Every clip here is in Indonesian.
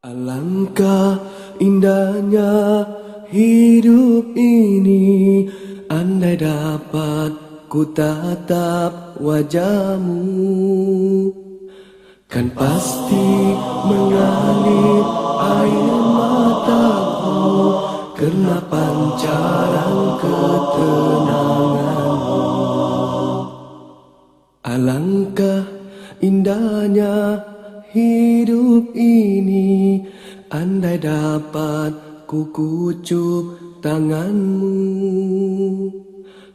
Alangkah indahnya hidup ini, andai dapat ku tatap wajahmu, kan pasti mengalir air mataku karena pancaran ketenanganmu. Alangkah indahnya hidup ini, andai dapat ku kucup tanganmu.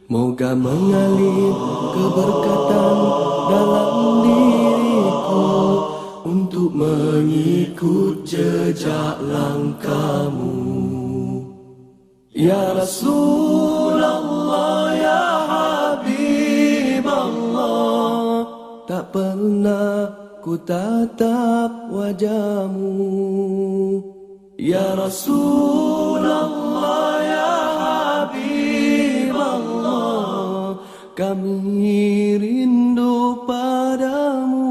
Moga mengalir keberkatan dalam diriku untuk mengikut jejak langkahmu. Ya Rasulullah, ya Habiballah, tak pernah ku tatap wajahmu. Ya Rasulullah, ya Habiballah, kami rindu padamu.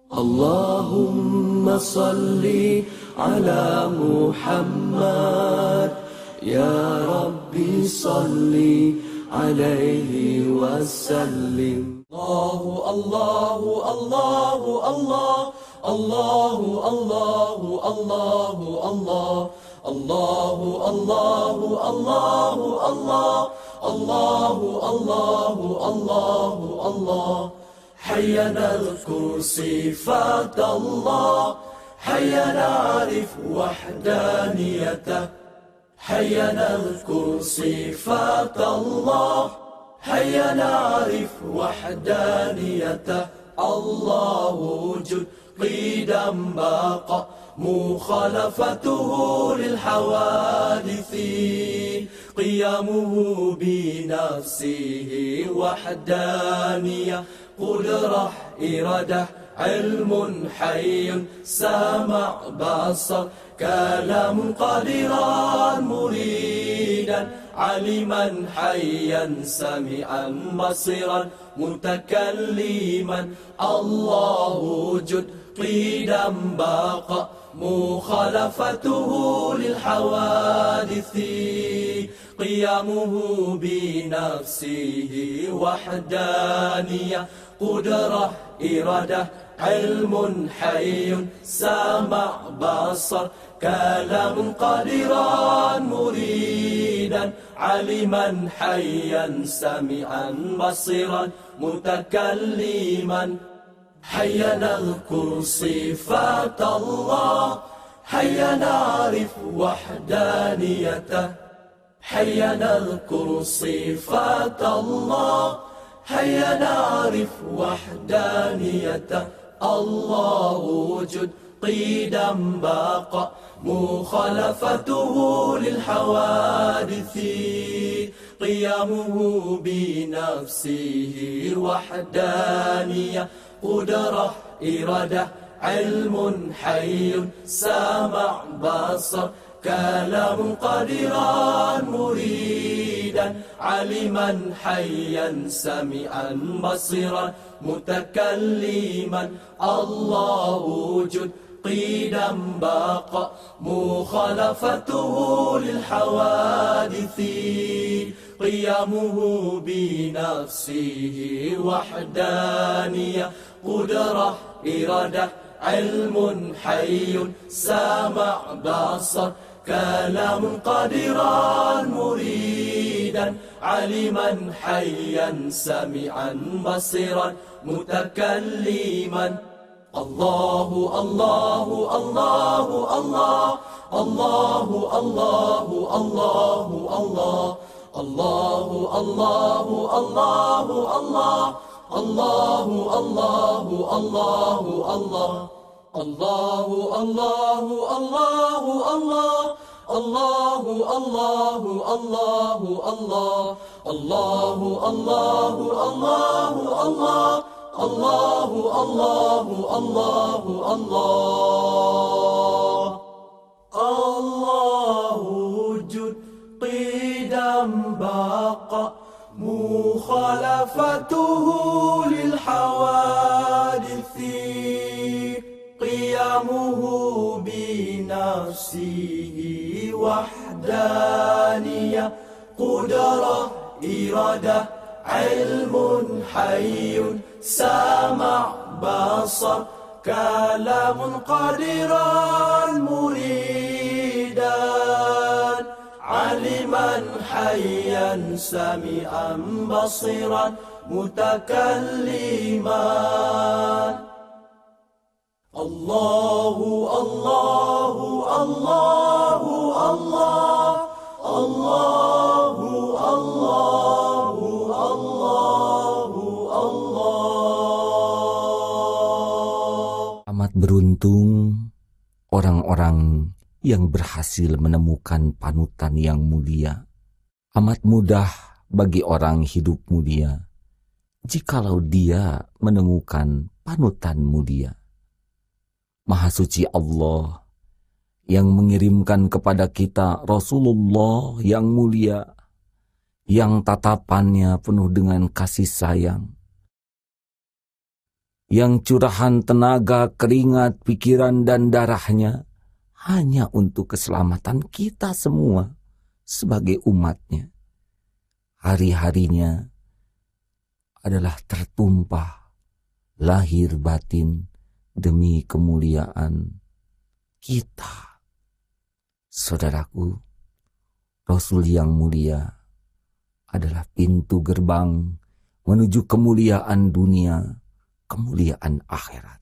Allahumma salli ala Muhammad, ya Rabbi salli alaihi wasallim. Allahu Allahu Allah, Allahu Allahu Allahu Allah, Allahu Allahu Allahu Allah, Allahu Allahu Allahu Allah. Hayya nadhkur sifat Allah, hayya na'rif wahdaniyatah, hayya nadhkur sifat Allah, hayya na'rif wahdaniyatah. Allah wujud qidam baqa, mukhalafatuhu lil hawadithi, qiyamuhu bi nafsihi wahdaniyah, qudrah iradah ilmun hayyun sama' basar, kalam qadiran muridan, aliman hayyan sami'an basiran, mutakalliman. Allah wujud qidam baqa, mukhalafatuhu lil hawadithi, qiyamuhu bi nafsihi wahdaniyah, qudrah iradah ilmun hayyun sama' basar, kalam qadiran muridan, aliman hayyan sami'an basiran, mutakalliman. Hayya nadhkur sifat Allah, hayya na'rif wahdaniyatah, hayya nadhkur sifat Allah, hayya na'rif wahdaniyatah. Allah wujud qidam baqa, mukhalafatuhu lil hawadithi, qiyamuhu bi nafsihi wahdaniyah, qudrah iradah ilmun hayyun sama' basar, kalam qadiran muridan, aliman hayyan sami'an basiran, mutakalliman. Allah wujud qidam baqa, mukhalafatuhu lil hawadithi, qiyamuhu bi nafsihi wahdaniyah, qudrah iradah ilmun hayyun sama' basar, kalam qadiran muridan, aliman hayyan sami'an basiran, mutakalliman. Allahu Allahu Allahu Allah, Allahu Allahu Allahu Allah, Allahu Allahu Allahu Allah, Allahu Allahu Allahu Allah, Allahu Allahu Allahu Allah, Allahu Allahu Allahu Allah, Allahu Allahu Allahu Allah, Allahu Allahu Allahu Allah. Allah wujud qidam baqa, مخالفته للحوادث قيمه بنفسه وحدانية قدرة إرادة علم حي سمع بصر كلام قادرا مريدا علما حيا سميعا بصيرا متكلما الله الله الله الله الله الله الله Allah. Amat beruntung orang-orang yang berhasil menemukan panutan yang mulia. Amat mudah bagi orang hidup mulia jikalau dia menemukan panutan mulia. Maha suci Allah yang mengirimkan kepada kita Rasulullah yang mulia, yang tatapannya penuh dengan kasih sayang, yang curahan tenaga, keringat, pikiran, dan darahnya hanya untuk keselamatan kita semua sebagai umatnya. Hari-harinya adalah tertumpah lahir batin demi kemuliaan kita. Saudaraku, Rasul yang mulia adalah pintu gerbang menuju kemuliaan dunia, kemuliaan akhirat.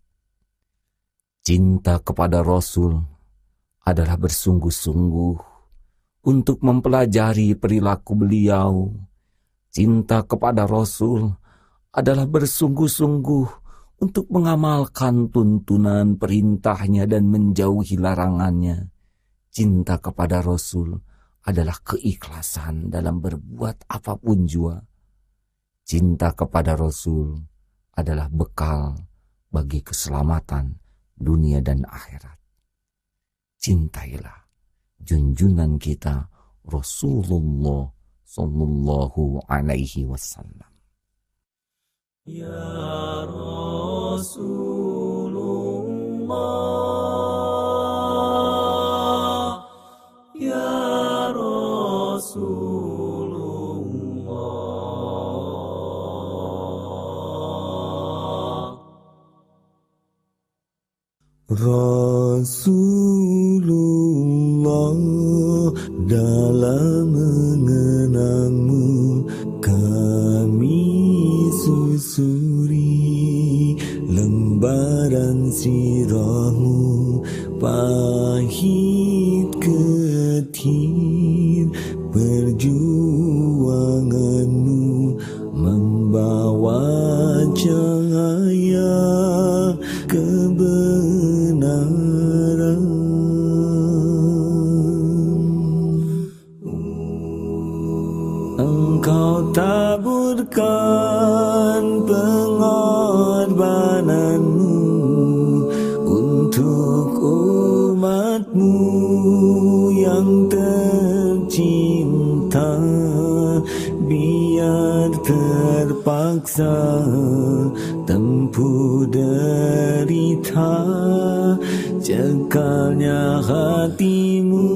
Cinta kepada Rasul adalah bersungguh-sungguh untuk mempelajari perilaku beliau. Cinta kepada Rasul adalah bersungguh-sungguh untuk mengamalkan tuntunan perintahnya dan menjauhi larangannya. Cinta kepada Rasul adalah keikhlasan dalam berbuat apapun jua. Cinta kepada Rasul adalah bekal bagi keselamatan dunia dan akhirat. Cintailah junjungan kita Rasulullah sallallahu alaihi wasallam. Ya Rasulullah, Ya Rasulullah. Rasulullah, dalam mengenangmu kami susuri lembaran sirahmu, pahit ketir perjuanganmu membawa cahaya kebenaran. Engkau taburkan pengorbananmu untuk umatmu yang tercinta, biar terpaksa tempuh derita, cekalnya hatimu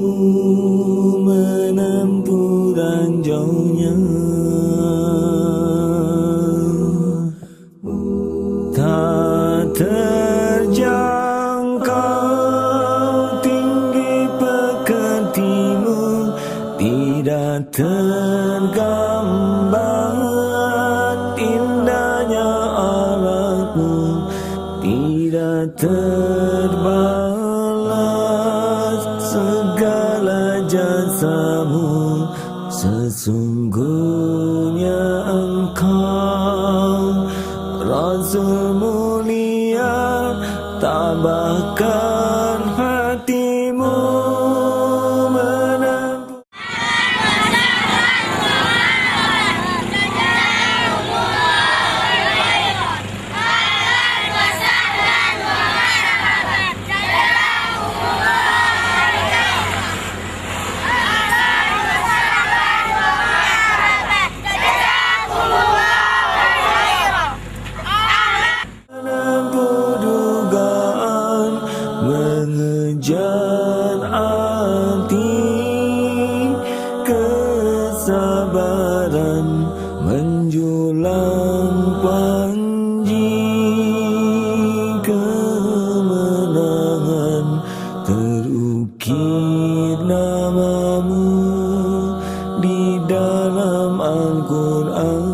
menempuh ranjaunya. Tak terjangkau tinggi pekertimu, tidak tergambar indahnya alatmu, tidak terbalas segala jasamu. Sesungguhnya engkau Rasul mulia, tabahkan hatimu menempuh. kesabaran menjulang panji kemenangan, terukir namamu di dalam Al-Quran.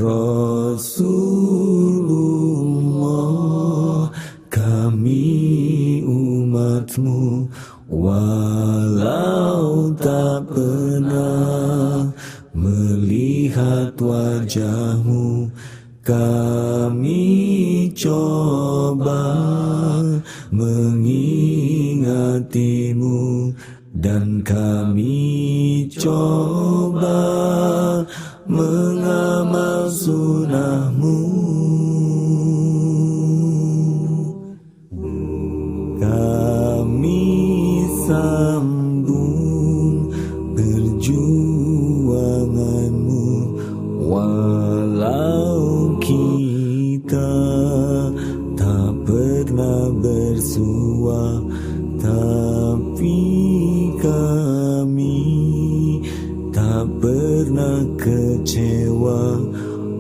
Rasulullah, kami umatmu, walau tak pernah melihat wajahmu, kami coba mengingatimu, dan kami coba mengamal sunahmu. Kami sambung perjuanganmu, walau kita tak pernah bersua, tapi kami tak pernah kecewa.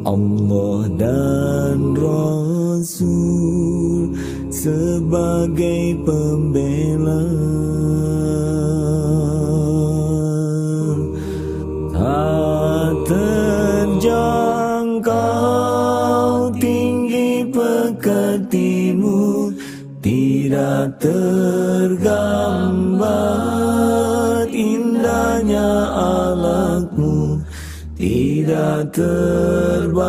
Allah dan Rasul sebagai pembela, tak terjangkau tinggi pekertimu, tidak tergambar indahnya akhlakmu, tidak terbalas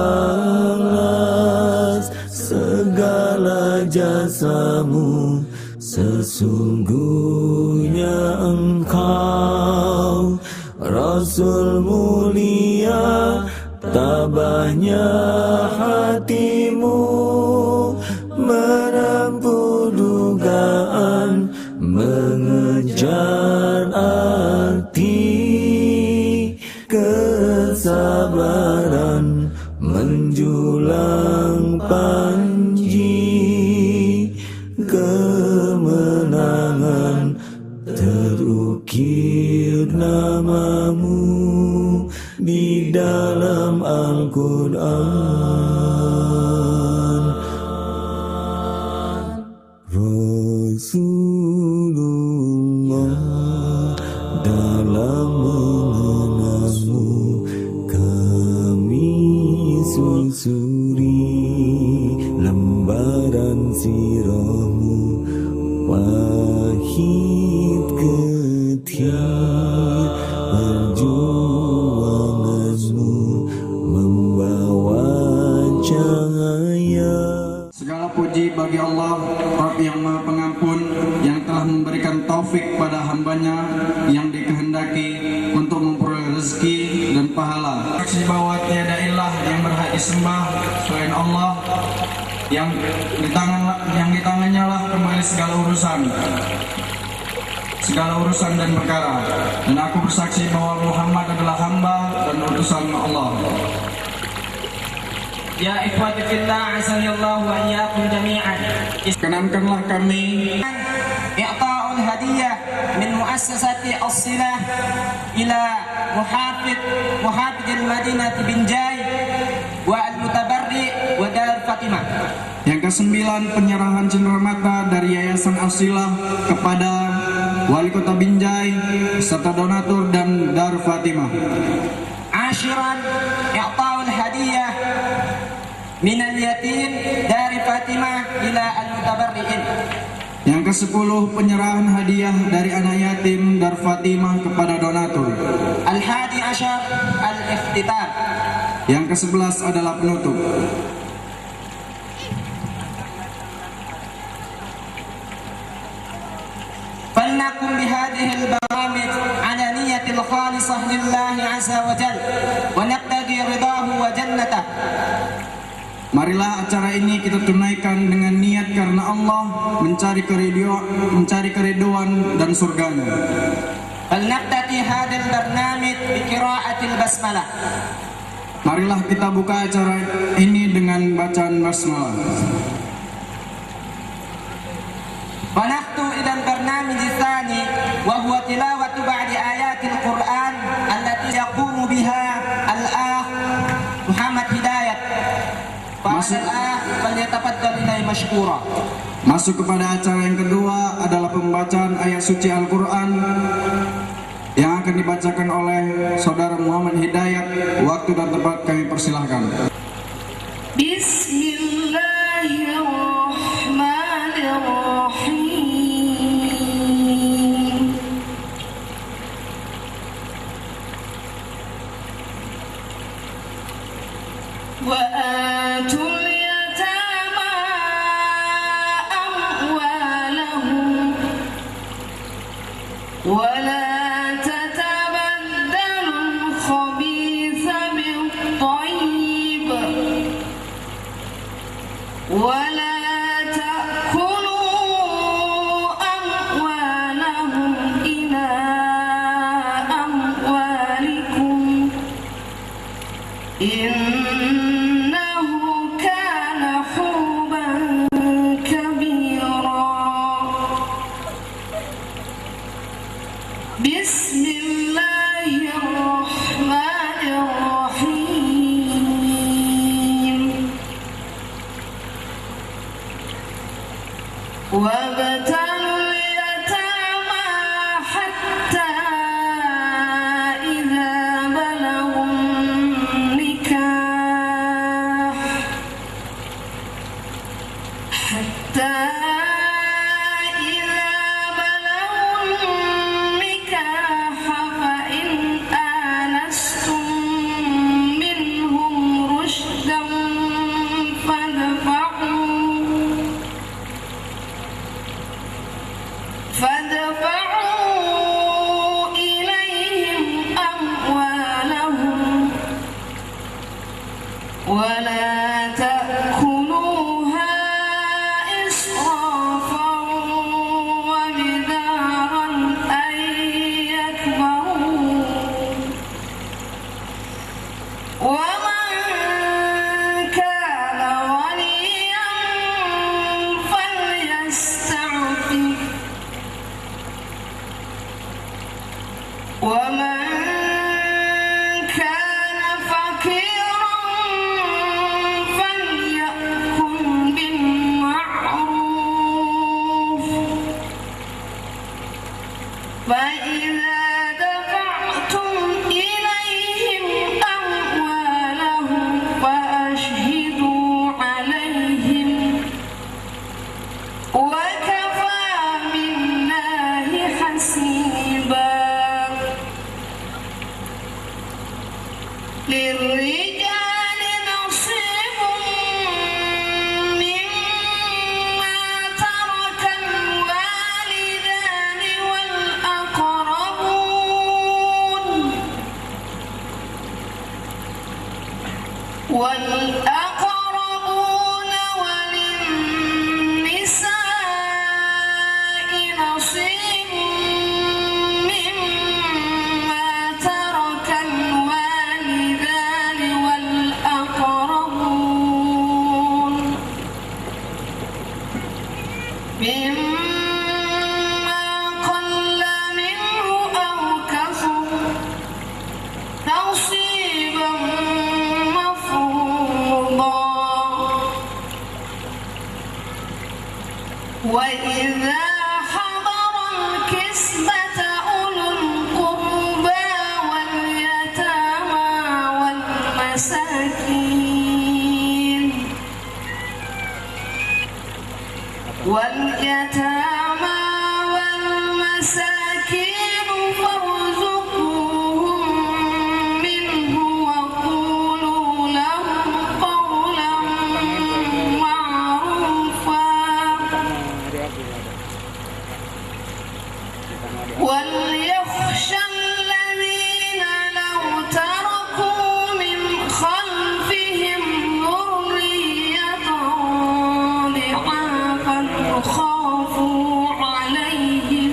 segala jasamu. Sesungguhnya engkau Rasul mulia, tabahnya hatimu menempuh dugaan, mengejar arti kesabaran, menjulang panji kemenangan, terukir namamu di dalam Al-Quran. Rasulullah, dalam mengenalmu kami susuri lembaran sirahmu, wahid ketir perjuanganmu membawa cahaya. Segala puji bagi Allah, Rabb yang Maha Pengampun, yang telah memberikan taufik pada hambanya yang dikehendaki untuk memperoleh rezeki dan pahala. Saksi bahwa tiada ilah yang berhak disembah selain Allah, yang di tangannya lah kembali segala urusan dan perkara. Dan aku bersaksi bahwa Muhammad adalah hamba dan utusan Allah. Ya ikhwati fillah, azanillahu wa iyyakum jami'an. Kenankanlah kami I'ta'ul hadiyah min muassasati as-silah ila muhafidil Madinah Binjai wa al-Mutabarri wa Dar Fatimah. Yang ke-9, penyerahan cenderamata dari Yayasan As-Silah kepada Wali Kota Binjai serta donatur dan Dar Fatimah. Ashiran, i'ta'ul hadiyah min al-yatim dari Fatimah ila al-Mutabarri'in. Yang ke-10, penyerahan hadiah dari anak yatim Dar Fatimah kepada donatur. Al-hadi asyar, al-iftitar. Yang ke-11 adalah penutup. فلنقم بهذه البرامج على نية الخالصة لله عز وجل ونقتدي رضاه وجنته. Marilah acara ini kita tunaikan dengan niat karena Allah, mencari keriduan dan surganya. فلنقتدي هذا البرنامج بقراءة البسملة. Marilah kita buka acara ini dengan bacaan basmalah. ونخطو إلى البرنامج الثاني tilawatu ba'di ayatil Qur'an allati yaqumu biha al-akh Muhammad Hidayat. Masuk. Masuk kepada acara yang kedua adalah pembacaan ayat suci Al-Quran yang akan dibacakan oleh Saudara Muhammad Hidayat. Waktu dan tempat kami persilahkan. Bismillahirrahmanirrahim. Wa atul yatama amwalahum wa la tatabaddalu al-khabitha bit-tayyib wa la ta'kulu amwalahum ila amwalikum innahu kana huban kabira. Bismillahirrahmanirrahim. Wabtalul yatama hatta idza balaghun nikah hatta idza balaghun nikah fa in anastum minhum rushdan فادفعوا إليهم أموالهم ولا تأكلوها إسرافا وبدارا أن يكبروا ومن كان غنيا فليستعفف ومن كان فقيرا فليأكل بالمعروف فإذا دفعتم إليهم أموالهم فأشهدوا عليهم وكفى بالله حسيبا. للرجال نصيب مما ترك الوالدان والأقربون وللنساء نصيب مما ترك الوالدان والأقربون مما قل منه أو كثر نصيبا مفروضا. وإذا حضر القسمة أولو القربى واليتامى والمساكين فارزقوهم منه وقولوا لهم قولا معروفا. وليخشى الذين لو تركوا من خلفهم ذرية ضعافا خافوا عليهم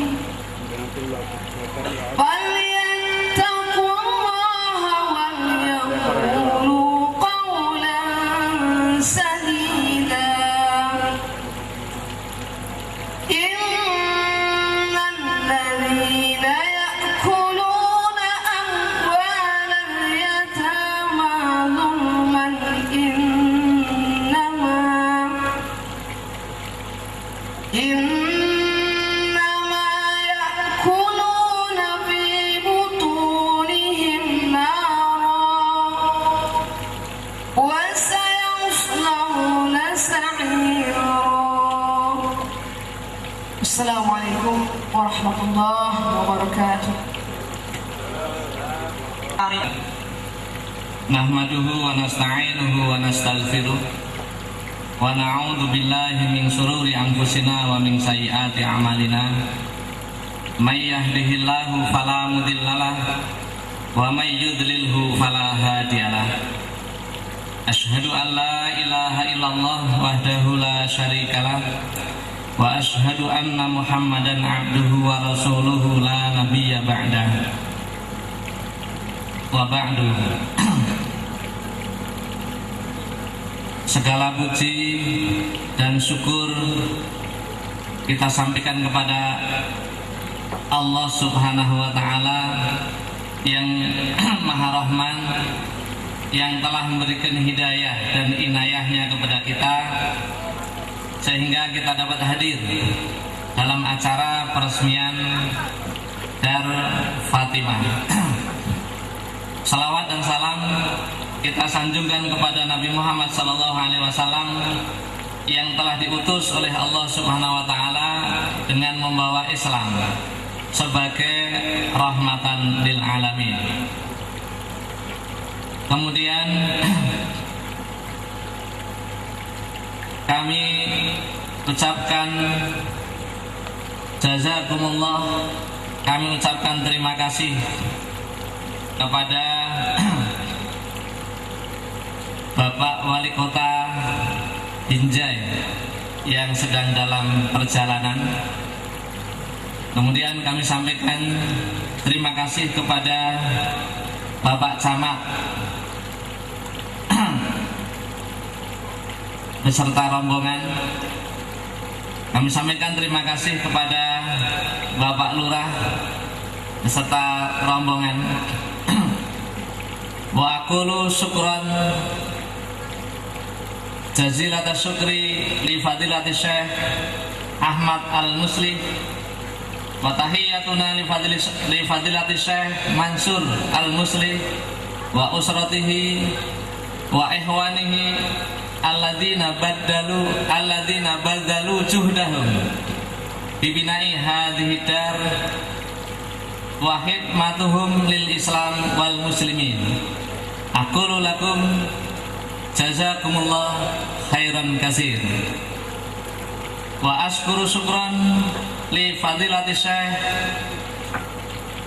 فليتقوا الله وليقولوا قولا سديدا. إن الذين warahmatullahi wabarakatuh. Nahmaduhu wa nasta'inuhu wa nastaghfiruh wa na'udzu billahi min shururi anfusina wa min sayyiati a'malina. May yahdihillahu fala mudhillalah wa may yudlilhu fala hadiyalah. Asyhadu an la ilaha illallah wahdahu la syarikalah wa asyhadu anna Muhammadan abduhu wa rasuluhu la nabiyya ba'dah. Wa ba'du. Segala puji dan syukur kita sampaikan kepada Allah Subhanahu wa Ta'ala yang Maha Rahman, yang telah memberikan hidayah dan inayahnya kepada kita sehingga kita dapat hadir dalam acara peresmian Dar Fatimah. Salawat dan salam kita sanjungkan kepada Nabi Muhammad SAW yang telah diutus oleh Allah Subhanahu wa Ta'ala dengan membawa Islam sebagai rahmatan lil alamin. Kemudian kami ucapkan jazakumullah, kami ucapkan terima kasih kepada Bapak Wali Kota Binjai yang sedang dalam perjalanan. Kemudian kami sampaikan terima kasih kepada Bapak Camat beserta rombongan. Kami sampaikan terima kasih kepada Bapak Lurah beserta rombongan. Wa aqulu syukran jazilata syukri li fadilati Syekh Ahmad Al-Musli wa tahiyyatuna li fadilati Syekh Mansur Al-Musli wa usratihi wa ihwanihi alladzina baddalu juhdahum bibina'i hadhihi dar wa khidmatuhum lil Islam wal muslimin. Aqulu lakum jazakumullah khairan katsir wa ashkuru syukran li fadilati Syekh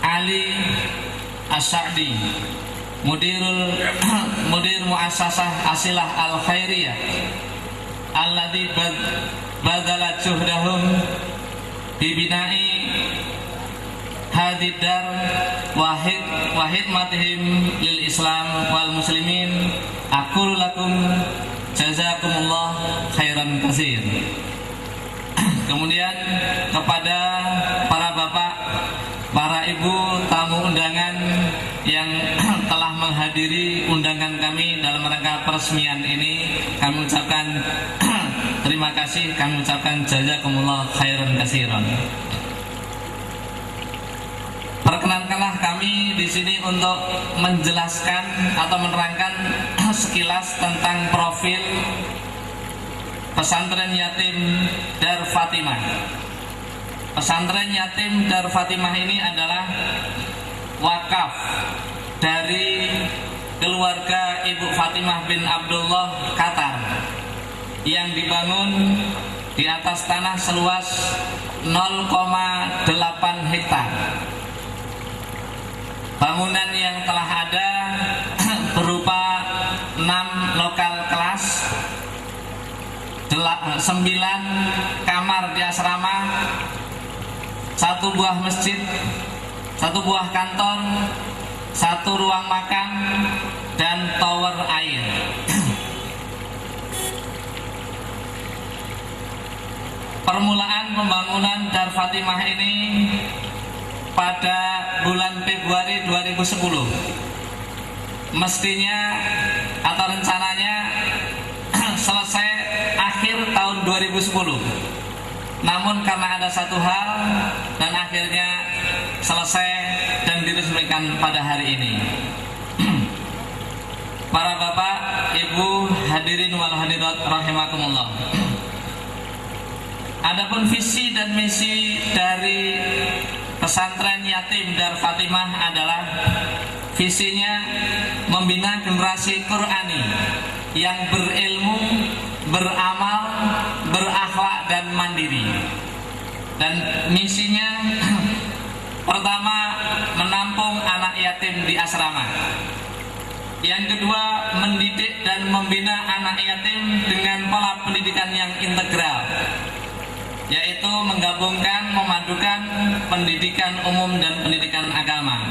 Ali As-Sa'di mudir muassasah Asilah Al-Khairiyah alladzi badala juhdahum bibina'i hadidar wahid matihim lil Islam wal muslimin. Aqulu lakum jazakumullah khairan katsir. Kemudian kepada para bapak, para ibu tamu undangan yang telah menghadiri undangan kami dalam rangka peresmian ini, kami ucapkan terima kasih, kami ucapkan jazakumullah khairan katsiran. Perkenankanlah kami di sini untuk menjelaskan atau menerangkan sekilas tentang profil pesantren yatim Dar Fatimah. Pesantren yatim Dar Fatimah ini adalah wakaf dari keluarga Ibu Fatimah bin Abdullah Qatar yang dibangun di atas tanah seluas 0,8 hektar. Bangunan yang telah ada berupa 6 lokal kelas, 9 kamar di asrama, 1 buah masjid, 1 buah kantor, 1 ruang makan, dan tower air. Permulaan pembangunan Dar Fatimah ini pada bulan Februari 2010. Mestinya atau rencananya selesai akhir tahun 2010. Namun karena ada satu hal dan akhirnya selesai dan diresmikan pada hari ini. Para bapak, ibu, hadirin wal hadirat rahimakumullah. Adapun visi dan misi dari pesantren yatim Dar Fatimah adalah visinya membina generasi Qur'ani yang berilmu, beramal, berakhlak dan mandiri. Dan misinya pertama, menampung anak yatim di asrama. Yang kedua, mendidik dan membina anak yatim dengan pola pendidikan yang integral, yaitu menggabungkan, memadukan pendidikan umum dan pendidikan agama.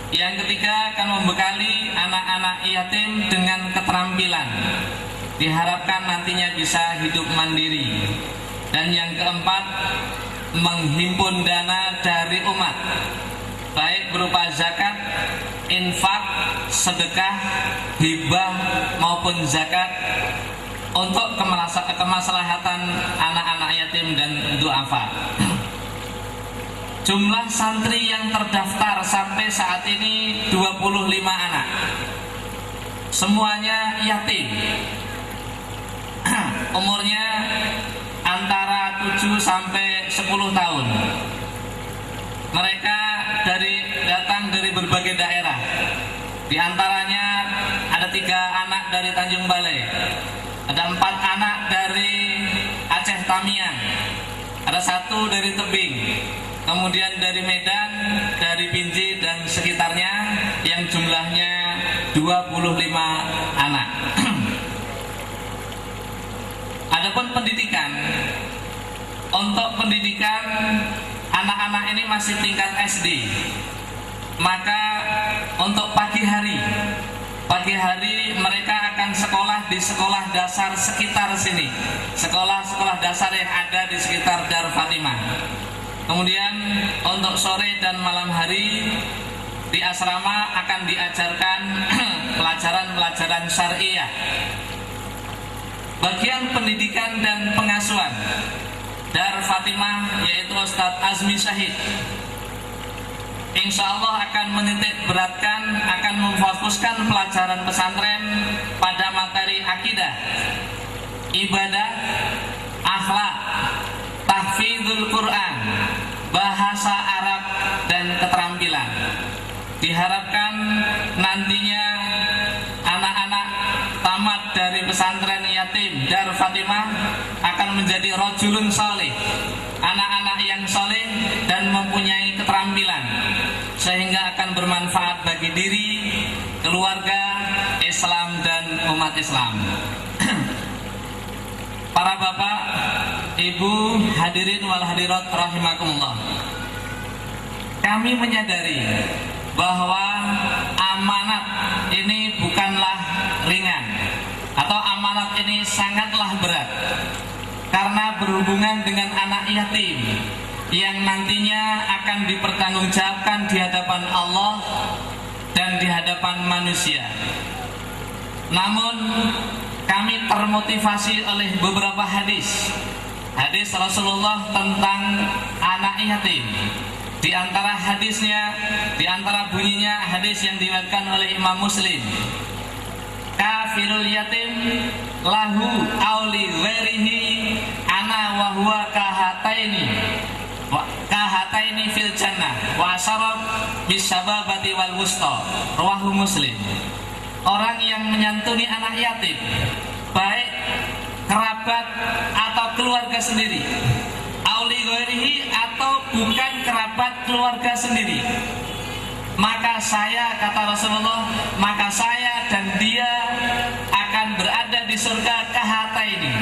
Yang ketiga, akan membekali anak-anak yatim dengan keterampilan, diharapkan nantinya bisa hidup mandiri. Dan yang keempat, menghimpun dana dari umat, baik berupa zakat, infak, sedekah, hibah maupun zakat, untuk kemaslahatan anak-anak yatim dan duafa. Jumlah santri yang terdaftar sampai saat ini 25 anak. Semuanya yatim. Umurnya antara 7 sampai 10 tahun. Mereka datang dari berbagai daerah. Di antaranya ada 3 anak dari Tanjung Balai, ada 4 anak dari Aceh Tamiang, ada 1 dari Tebing, kemudian dari Medan, dari Binjai dan sekitarnya, yang jumlahnya 25 anak. Adapun pendidikan, untuk pendidikan anak-anak ini masih tingkat SD, maka untuk pagi hari mereka akan sekolah di sekolah dasar sekitar sini, sekolah-sekolah dasar yang ada di sekitar Dar Fatimah. Kemudian untuk sore dan malam hari di asrama akan diajarkan pelajaran-pelajaran syariah. Bagian pendidikan dan pengasuhan Dar Fatimah, yaitu Ustadz Azmi Syahid, insya Allah akan menitik beratkan, akan memfokuskan pelajaran pesantren pada materi akidah, ibadah, akhlak, tahfidzul Quran, bahasa Arab, dan keterampilan. Diharapkan nantinya anak-anak tamat dari pesantren yatim Dar Fatimah akan menjadi rajulun saleh, anak-anak yang saleh dan mempunyai keterampilan, sehingga akan bermanfaat bagi diri, keluarga, Islam dan umat Islam. Para bapak, ibu, hadirin wal hadirat rahimakumullah, kami menyadari bahwa amanat ini bukanlah ringan, atau amanat ini sangatlah berat, karena berhubungan dengan anak yatim yang nantinya akan dipertanggungjawabkan di hadapan Allah dan di hadapan manusia. Namun kami termotivasi oleh beberapa hadis Rasulullah tentang anak yatim. Di antara hadisnya, di antara bunyinya hadis yang diriwayatkan oleh Imam Muslim, kafirul yatim lahu auli ghairihi ana wa huwa kahataini fil jannah wa asharab bisababati wal wusta, rawahu Muslim. Orang yang menyantuni anak yatim, baik kerabat atau keluarga sendiri, auli ghairihi atau bukan kerabat keluarga sendiri, maka saya, kata Rasulullah, maka saya dan dia akan berada di surga kahata ini.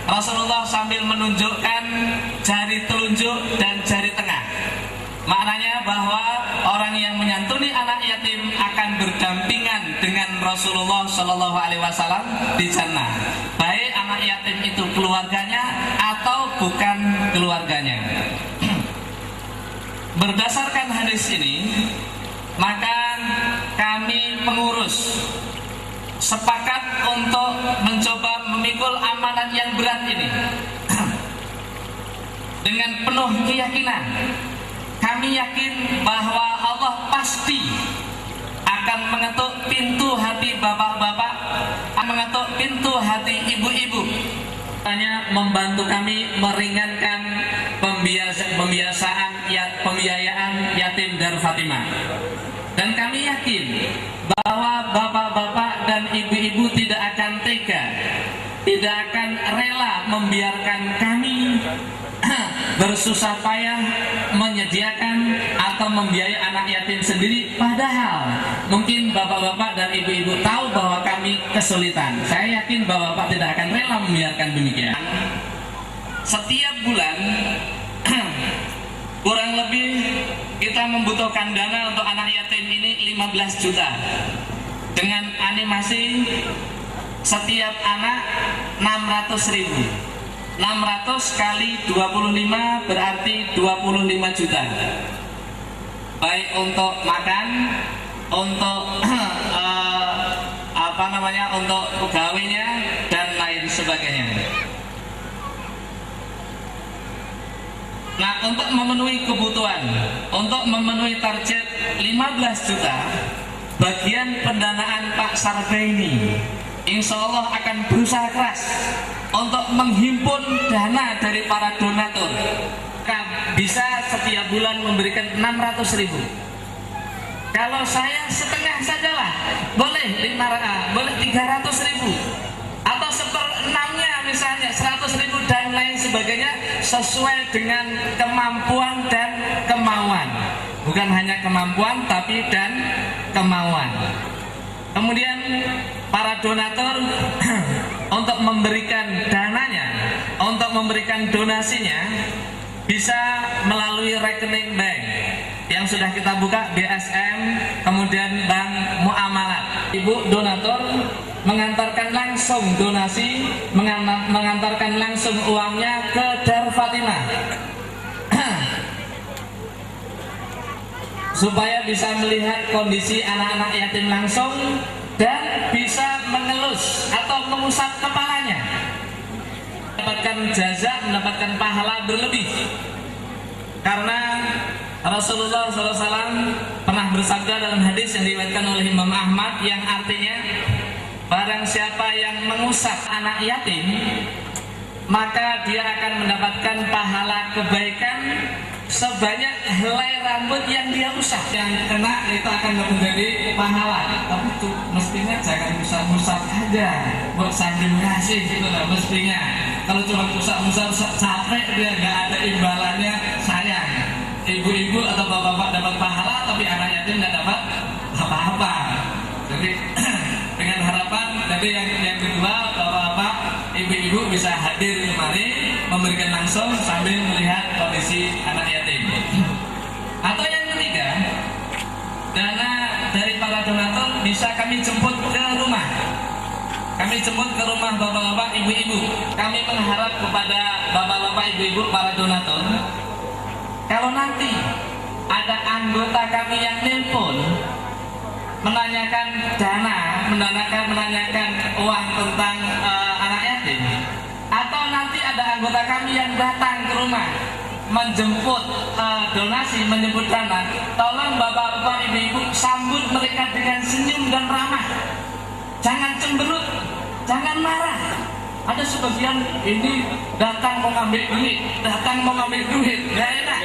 Rasulullah sambil menunjukkan jari telunjuk dan jari tengah. Maknanya bahwa orang yang menyantuni anak yatim akan berdampingan dengan Rasulullah Shallallahu Alaihi Wasallam di jannah, baik anak yatim itu keluarganya atau bukan keluarganya. Berdasarkan hadis ini, maka kami pengurus sepakat untuk mencoba memikul amanat yang berat ini dengan penuh keyakinan. Kami yakin bahwa Allah pasti akan mengetuk pintu hati bapak-bapak, akan mengetuk pintu hati ibu-ibu, membantu kami meringankan pembiayaan yatim Darul Fatimah. Dan kami yakin bahwa bapak-bapak dan ibu-ibu tidak akan tega, tidak akan rela membiarkan kami bersusah payah menyediakan atau membiayai anak yatim sendiri, padahal mungkin bapak-bapak dan ibu-ibu tahu bahwa kami kesulitan. Saya yakin bapak-bapak tidak akan rela membiarkan demikian. Setiap bulan kurang lebih kita membutuhkan dana untuk anak yatim ini 15 juta. Dengan animasi setiap anak 600.000. 600 kali 25 berarti 25 juta. Baik untuk makan, untuk untuk pegawainya dan lain sebagainya. Nah, untuk memenuhi kebutuhan, untuk memenuhi target 15 juta, bagian pendanaan Pak Sarbaini insya Allah akan berusaha keras untuk menghimpun dana dari para donatur. Bisa setiap bulan memberikan 600.000. Kalau saya setengah sajalah, boleh 300.000 atau seperenamnya misalnya 100.000 dan lain sebagainya, sesuai dengan kemampuan dan kemauan. Bukan hanya kemampuan tapi dan kemauan. Kemudian para donatur untuk memberikan dananya, untuk memberikan donasinya bisa melalui rekening bank yang sudah kita buka, BSM, kemudian Bank Muamalat. Ibu donatur mengantarkan langsung donasi, mengantarkan langsung uangnya ke Darul Fatimah supaya bisa melihat kondisi anak-anak yatim langsung dan bisa mengelus atau mengusap kepalanya, mendapatkan jaza, mendapatkan pahala berlebih. Karena Rasulullah SAW pernah bersabda dalam hadis yang diriwayatkan oleh Imam Ahmad, yang artinya barang siapa yang mengusap anak yatim, maka dia akan mendapatkan pahala kebaikan sebanyak helai rambut yang dia usap. Yang kena itu akan menjadi pahala. Tapi itu mestinya jangan usap-usap aja buat sambil ngasih gitu lah mestinya. Kalau cuma usap-usap capek dia nggak ada imbalannya, sayang. Ibu-ibu atau bapak-bapak dapat pahala tapi anak yatim nggak dapat apa-apa. Jadi dengan harapan, jadi yang kedua, bapak-bapak, ibu-ibu bisa hadir kemari memberikan langsung sambil melihat kondisi anak yatim. Atau yang ketiga, dana dari para donatur bisa kami jemput ke rumah. Kami jemput ke rumah bapak-bapak, ibu-ibu. Kami mengharap kepada bapak-bapak, ibu-ibu, para donatur, kalau nanti ada anggota kami yang nelpon menanyakan dana, menanyakan uang tentang anak yatim, atau nanti ada anggota kami yang datang ke rumah menjemput donasi, menjemput dana, tolong bapak-bapak, ibu-ibu sambut mereka dengan senyum dan ramah. Jangan cemberut, jangan marah. Ada sebagian ini datang mau ngambil duit, nggak enak.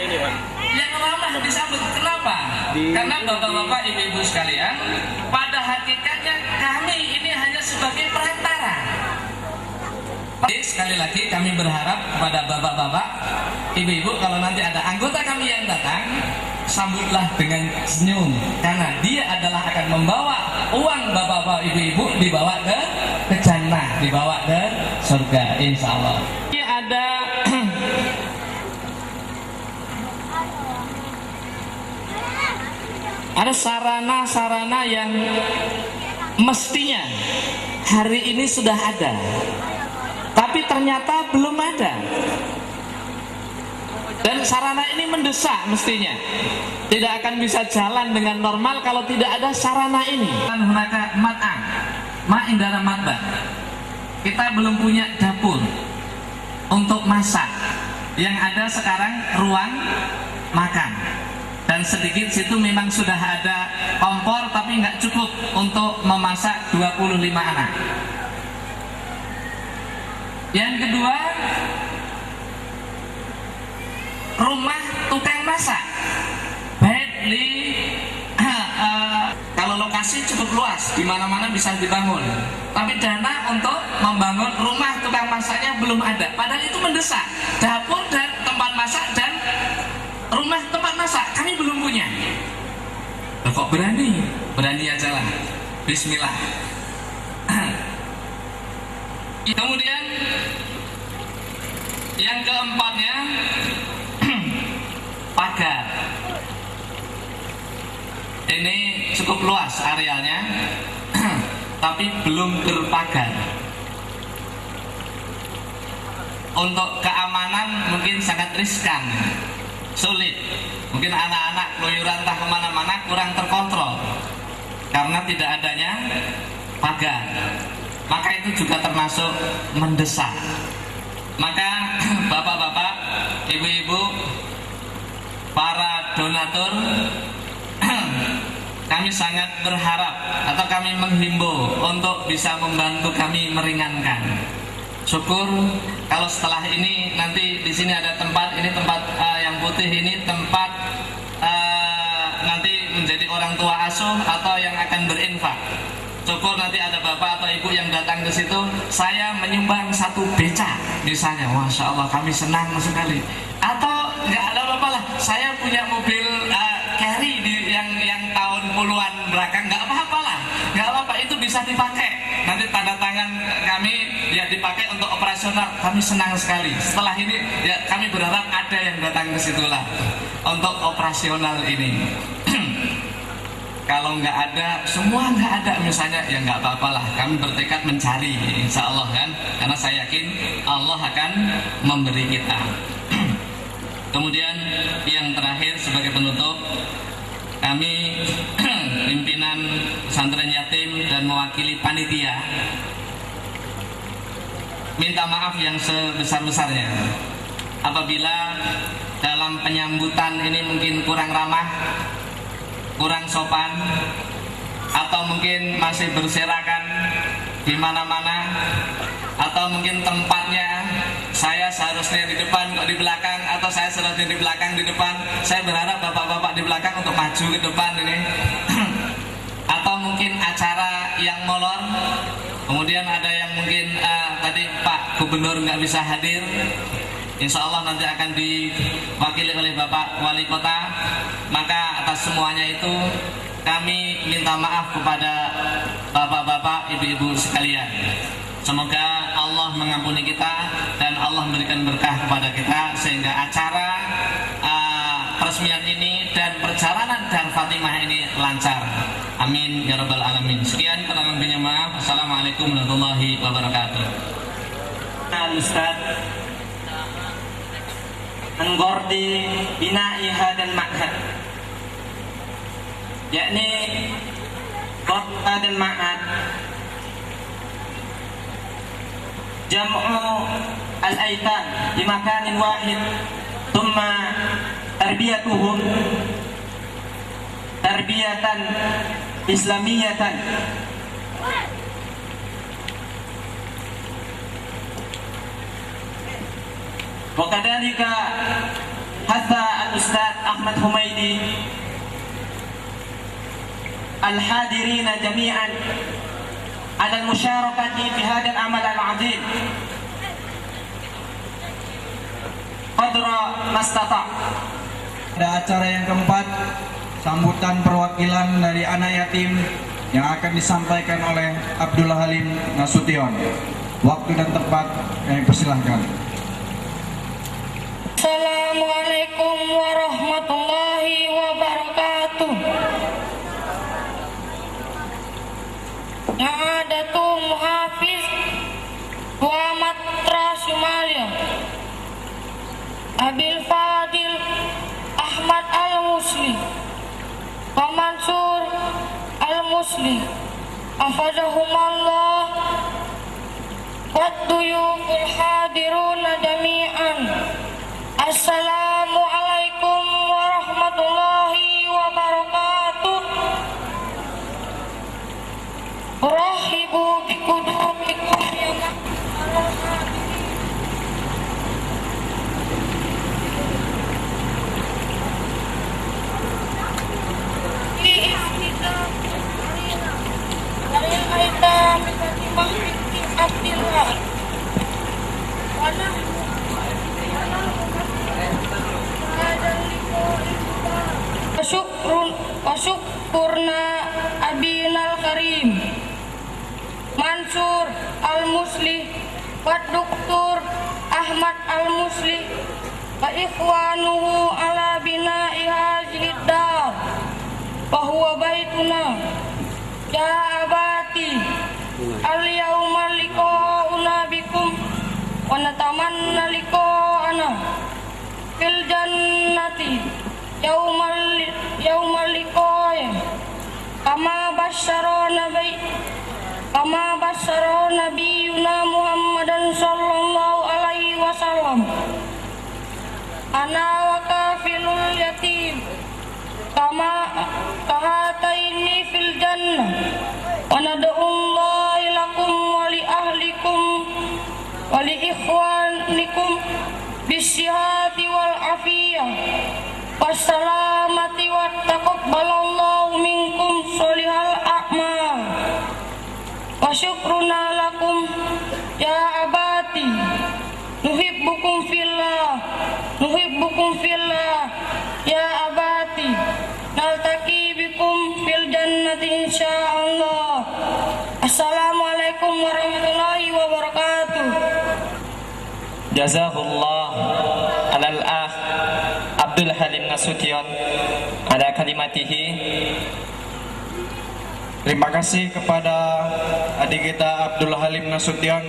Yang ramah disambut. Kenapa? Karena bapak-bapak, ibu-ibu sekalian, pada hakikatnya kami ini hanya sebagai perantara. Sekali lagi kami berharap kepada bapak-bapak, ibu-ibu, kalau nanti ada anggota kami yang datang, sambutlah dengan senyum, karena dia adalah akan membawa uang bapak-bapak, ibu-ibu, dibawa ke jannah, dibawa ke surga, insya Allah. Ini ada sarana-sarana yang mestinya hari ini sudah ada, tapi ternyata belum ada. Dan sarana ini mendesak mestinya. Tidak akan bisa jalan dengan normal kalau tidak ada sarana ini. Kita belum punya dapur untuk masak. Yang ada sekarang ruang makan. Dan sedikit situ memang sudah ada kompor, tapi nggak cukup untuk memasak 25 anak. Yang kedua, rumah tukang masak. Baik di kalau lokasi cukup luas, di mana-mana bisa dibangun. Tapi dana untuk membangun rumah tukang masaknya belum ada. Padahal itu mendesak. Dapur dan tempat masak dan rumah tempat masak kami belum punya. Loh, kok berani? Berani aja lah. Bismillah. Kemudian yang keempatnya pagar. Ini cukup luas arealnya, tapi belum berpagar. Untuk keamanan mungkin sangat riskan, sulit. Mungkin anak-anak keluyuran entah kemana-mana kurang terkontrol karena tidak adanya pagar. Maka itu juga termasuk mendesak. Maka bapak-bapak, ibu-ibu, para donatur, kami sangat berharap atau kami menghimbau untuk bisa membantu kami meringankan. Syukur kalau setelah ini nanti di sini ada tempat, ini tempat yang putih ini tempat nanti menjadi orang tua asuh atau yang akan berinfak. Syukur nanti ada bapak atau ibu yang datang ke situ, saya menyumbang 1 beca misalnya, masya Allah kami senang sekali. Atau nggak ada apa-apa lah, saya punya mobil carry yang tahun puluhan belakang, nggak apa-apa lah, nggak apa-apa, itu bisa dipakai. Nanti tanda tangan kami ya dipakai untuk operasional, kami senang sekali. Setelah ini ya kami berharap ada yang datang ke situlah untuk operasional ini. Kalau nggak ada, semua nggak ada misalnya, ya nggak apa-apa lah. Kami bertekad mencari, insya Allah kan, karena saya yakin Allah akan memberi kita. Kemudian yang terakhir sebagai penutup, kami pimpinan pesantren yatim dan mewakili panitia minta maaf yang sebesar-besarnya apabila dalam penyambutan ini mungkin kurang ramah, kurang sopan, atau mungkin masih berserakan di mana-mana, atau mungkin tempatnya saya seharusnya di depan kok di belakang, atau saya seharusnya di belakang di depan. Saya berharap bapak-bapak di belakang untuk maju ke depan ini. Atau mungkin acara yang molor, kemudian ada yang mungkin tadi Pak Gubernur nggak bisa hadir. Insya Allah nanti akan diwakili oleh Bapak Wali Kota. Maka atas semuanya itu kami minta maaf kepada bapak-bapak, ibu-ibu sekalian. Semoga Allah mengampuni kita dan Allah memberikan berkah kepada kita sehingga acara peresmian ini dan perjalanan dan Fatimah ini lancar. Amin ya rabbal alamin. Sekian, kurang lebihnya maaf. Assalamualaikum warahmatullahi wabarakatuh. Al-Ustaz menggordi bina'i hadal ma'had, yakni gord hadal ma'had jam'u al-aitam di makanin wahid, thumma tarbiyatuhum tarbiyatan islamiyatan. وكذلك حث الأستاذ أحمد حميدي الحاضرين جميعا على المشاركة في هذا العمل العظيم قدر ما استطاع. Pada acara yang keempat, sambutan perwakilan dari anak yatim yang akan disampaikan oleh Abdullah Halim Nasution. Waktu dan tempat kami persilahkan. Assalamualaikum warahmatullahi wabarakatuh. Na'adatu Muhafiz wa Matra Somalia Abil Fadil Ahmad Al-Musli wa Mansur Al-Musli Afazahumallah wa duyuful hadiruna jami'an. Assalamualaikum warahmatullahi wabarakatuh. Rahibu bikudumikum ya وشكرنا أبينا الكريم منصور المصلح والدكتور أحمد المصلح وإخوانه على بناء هذه الدار وهو بيتنا. يا أباتي اليوم لقاؤنا بكم ونتمنى لقاءنا في الجنة يوم اللقاء كما بشر نبينا محمد صلى الله عليه وسلم أنا وكافل اليتيم كما كهاتين في الجنة وندعو الله لكم ولأهلكم ولإخوانكم بالصحة والعافية والسلامة وتقبل الله منكم صالح الأعمال وشكرنا لكم يا أباتي نحبكم في الله يا أباتي نلتقي بكم في الجنة إن شاء الله. Assalamualaikum warahmatullahi wabarakatuh. Jazakallah alal akh Abdul Halim Nasution ada kalimatihi. Terima kasih kepada adik kita Abdul Halim Nasution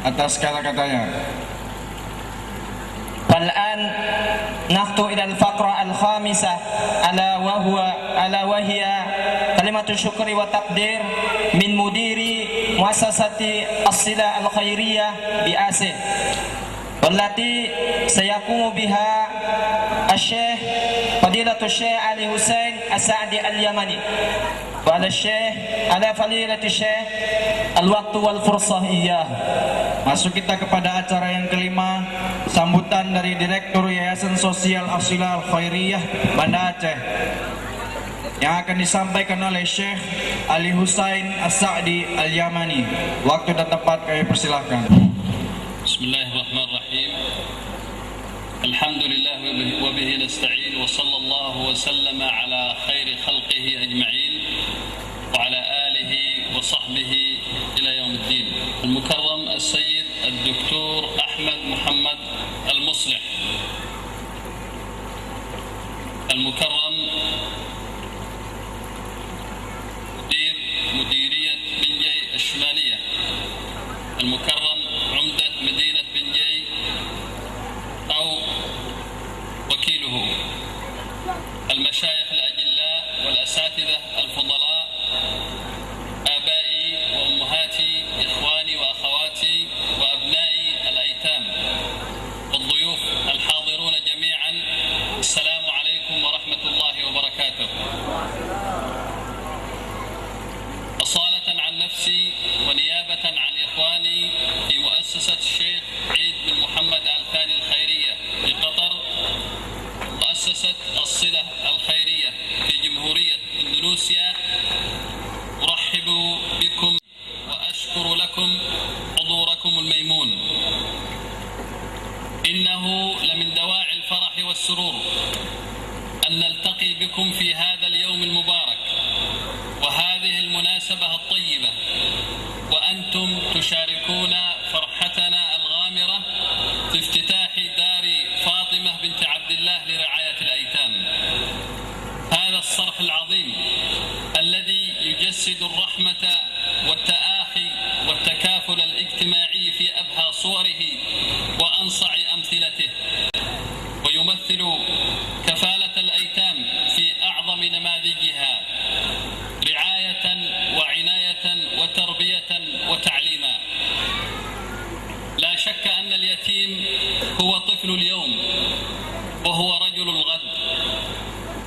atas kata-katanya. Wal'an nakhtu ila al-faqra al-khamisah ala wahiya kalimatu syukri wa taqdir min mudiri muassasati as-sila al-khairiyah bi Asih wallati sayaqumu biha asy-syekh fadilatul syekh Ali Husain As-Sa'di Al-Yamani wa al-syekh ala fadilati syekh al-waqtu wal fursah iyyah. Masuk kita kepada acara yang kelima, sambutan dari Direktur Yayasan Sosial As-Sila Al-Khairiyah Banda Aceh yang akan disampaikan oleh Syekh Ali Husain As-Sa'di Al-Yamani. Waktu dan tempat kami persilahkan. Bismillahirrahmanirrahim. Alhamdulillah wa bihi nasta'in wa sallallahu wa sallama ala khairi khalqihi ajma'in wa ala alihi wa sahbihi ila yaumiddin. Al-Mukarram As-Sayyid Al-Doktor Ahmad Muhammad Al-Muslih Al-Mukarram مديرية بنجي الشمالية المكرم عمدة مدينة بنجي أو وكيله المشايخ الأجلاء والأساتذة الفضلاء آبائي وأمهاتي إخواني وأخواتي وأبنائي الأيتام والضيوف الحاضرون جميعا السلام عليكم ورحمة الله وبركاته. أصالة عن نفسي ونيابة عن إخواني في مؤسسة الشيخ عيد بن محمد آل ثاني الخيرية في قطر مؤسسة الصلة الخيرية في جمهورية إندونيسيا أرحب بكم وأشكر لكم حضوركم الميمون. إنه لمن دواعي الفرح والسرور أن نلتقي بكم في هذا اليوم المبارك وهذه المناسبة الطيبة وأنتم تشاركون فرحتنا الغامرة في افتتاح دار فاطمة بنت عبد الله لرعاية الأيتام. هذا الصرح العظيم الذي يجسد الرحمة والتآخي والتكافل الاجتماعي في أبهى صوره وأنصع أمثلته ويمثل كفالة الأيتام في أعظم نماذجها رعاية وعناية وتربية وتعليما. لا شك أن اليتيم هو طفل اليوم وهو رجل الغد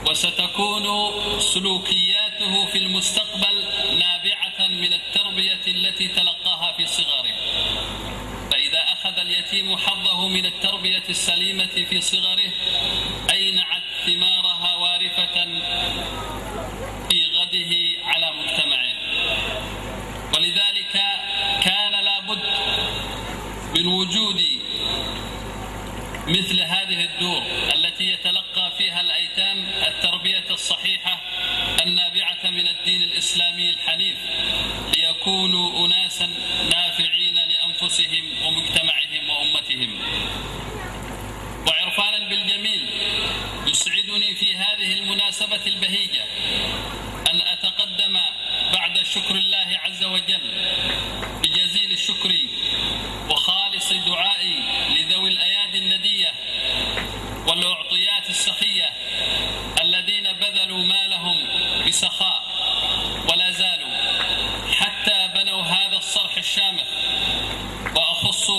وستكون سلوكياته في المستقبل نابعة من التربية التي تلقاها في صغره. فإذا أخذ اليتيم حظه من التربية السليمة في صغره أينعت ثمارها وارفة في غده على مجتمعه. ولذلك كان لابد من وجود مثل هذه الدور التي يتلقى فيها الأيتام التربية الصحيحة النابعة من الدين الإسلامي الحنيف ليكونوا أناسا نافعين لأنفسهم ومجتمعهم وأمتهم. وعرفانا بالجميل يسعدني في هذه المناسبة البهيجة أن أتقدم بعد شكر الله عز وجل بجزيل الشكر وخالص دعائي لذوي الأيادي الندية والأعطيات السخية الذين بذلوا مالهم بسخاء ولا زالوا حتى بنوا هذا الصرح الشامخ. وأخص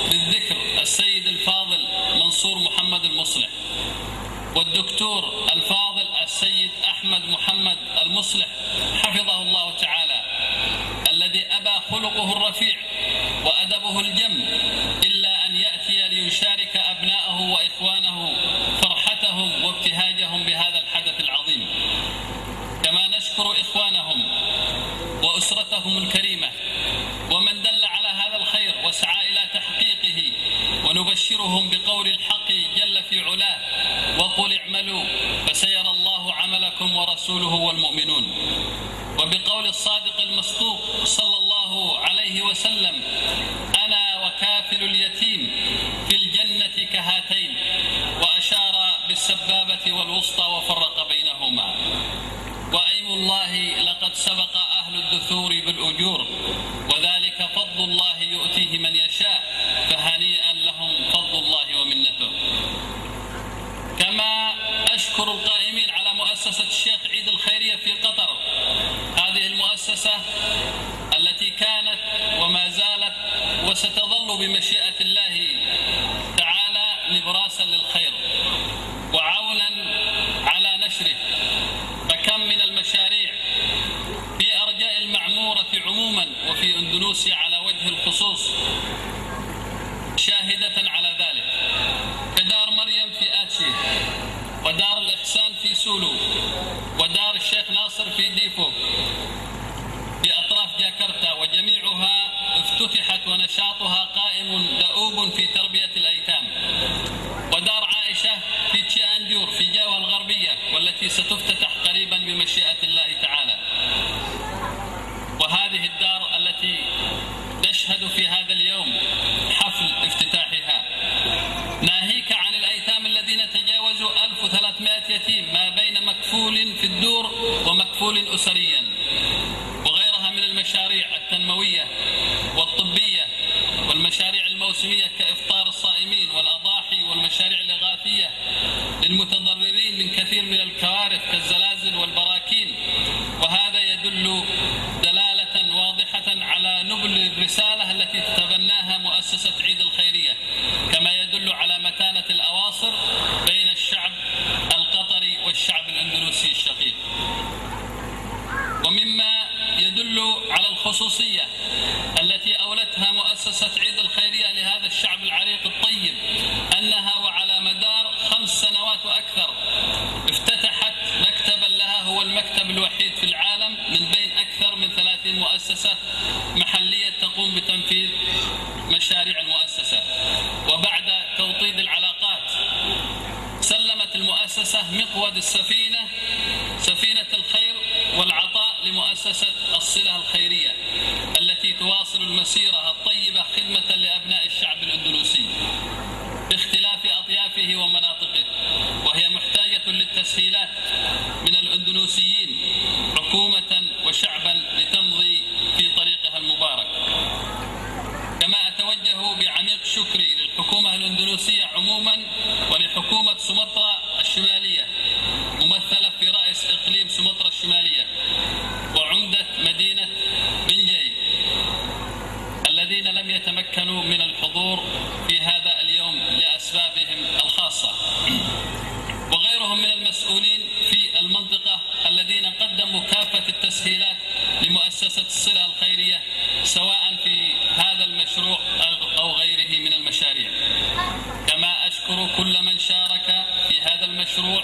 بالذكر السيد الفاضل منصور محمد المصلح، والدكتور الفاضل السيد أحمد محمد المصلح حفظه الله تعالى، الذي أبى خلقه الرفيع وأدبه الجم إلا أن يأتي ليشارك أبناءه وإخوانه فرحتهم وابتهاجهم بهذا الحدث العظيم. كما نشكر إخوانهم وأسرتهم الكريمة ومن دل على هذا الخير وسعى إلى تحقيقه، ونبشرهم بقول الحق جل في علاه: وقل اعملوا فسيرى الله عملكم ورسوله والمؤمنون. وبقول الصادق المصدوق صلى الله عليه وسلم: أنا وكافل اليتيم في الجنة كهاتين، وأشار بالسبابة والوسطى وفرق بينهما. وأيم الله لقد سبق أهل الدثور بالأجور، وذلك فضل الله يؤتيه من يشاء، فهنيئا لهم فضل الله ومنته. كما أشكر القائمين على مؤسسة الشيخ عيد الخيرية في قطر، هذه المؤسسة التي كانت وما زالت وستظل بمشيئة الله تعالى نبراسا للخير وعونا على نشره. فكم من المشاريع في أرجاء المعمورة عموما وفي أندونيسيا على وجه الخصوص شاهدة على ذلك، كدار مريم في آتشي، ودار الإحسان في سولو، ودار الشيخ ناصر في ديفو في أطراف جاكرتا، وجميعها افتتحت ونشاطها قائم دؤوب في تربية الأيتام. ودار عائشة في تشيانجور في جاوا الغربية، والتي ستفتتح قريبا بمشيئة الله تعالى. وهذه الدار التي نشهد في هذا اليوم حفل افتتاحها، ناهيك عن الأيتام الذين تجاوزوا 1300 يتيم ما بين مكفول في الدور ومكفول أسريا، وغيرها من المشاريع التنموية والطبية والمشاريع الموسمية كإفطار الصائمين والأضاحي، والمشاريع الإغاثية للمتضررين من كثير من الكوارث كالزلازل والبراكين. وهذا يدل دلالة واضحة على نبل الرسالة التي تتبناها مؤسسة عيد الخيرية، كما يدل على متانة الأواصر بين الشعب القطري والشعب الأندونيسي الشقيق. ومما يدل على الخصوصية التي أولتها مؤسسة عيد الخيرية لهذا الشعب العريق الطيب، أنها وعلى مدار 5 سنوات وأكثر افتتحت مكتبا لها، هو المكتب الوحيد في العالم من بين أكثر من 30 مؤسسة محلية تقوم بتنفيذ مشاريع المؤسسة. وبعد توطيد العلاقات سلمت المؤسسة مقود السفينة، سفينة الخير والعطاء، لمؤسسة الصلة الخيرية التي تواصل المسيرة الطيبة خدمة لأبناء الشعب الأندونيسي باختلاف أطيافه ومناطقه، وهي محتاجة للتسهيلات من الأندونيسيين حكومة وشعبا لتمضي في طريقها المبارك. كما أتوجه بعميق شكري للحكومة الأندونيسية عموما ولحكومة سومطرة الشمالية ممثلة في رئيس إقليم سومطرة الشمالية وعمدة مدينة بنجاي، الذين لم يتمكنوا من الحضور في هذا اليوم لأسبابهم الخاصة، وغيرهم من المسؤولين في المنطقة الذين قدموا كافة التسهيلات لمؤسسة الصلة الخيرية سواء في هذا المشروع أو غيره من المشاريع. كما أشكر كل من شارك في هذا المشروع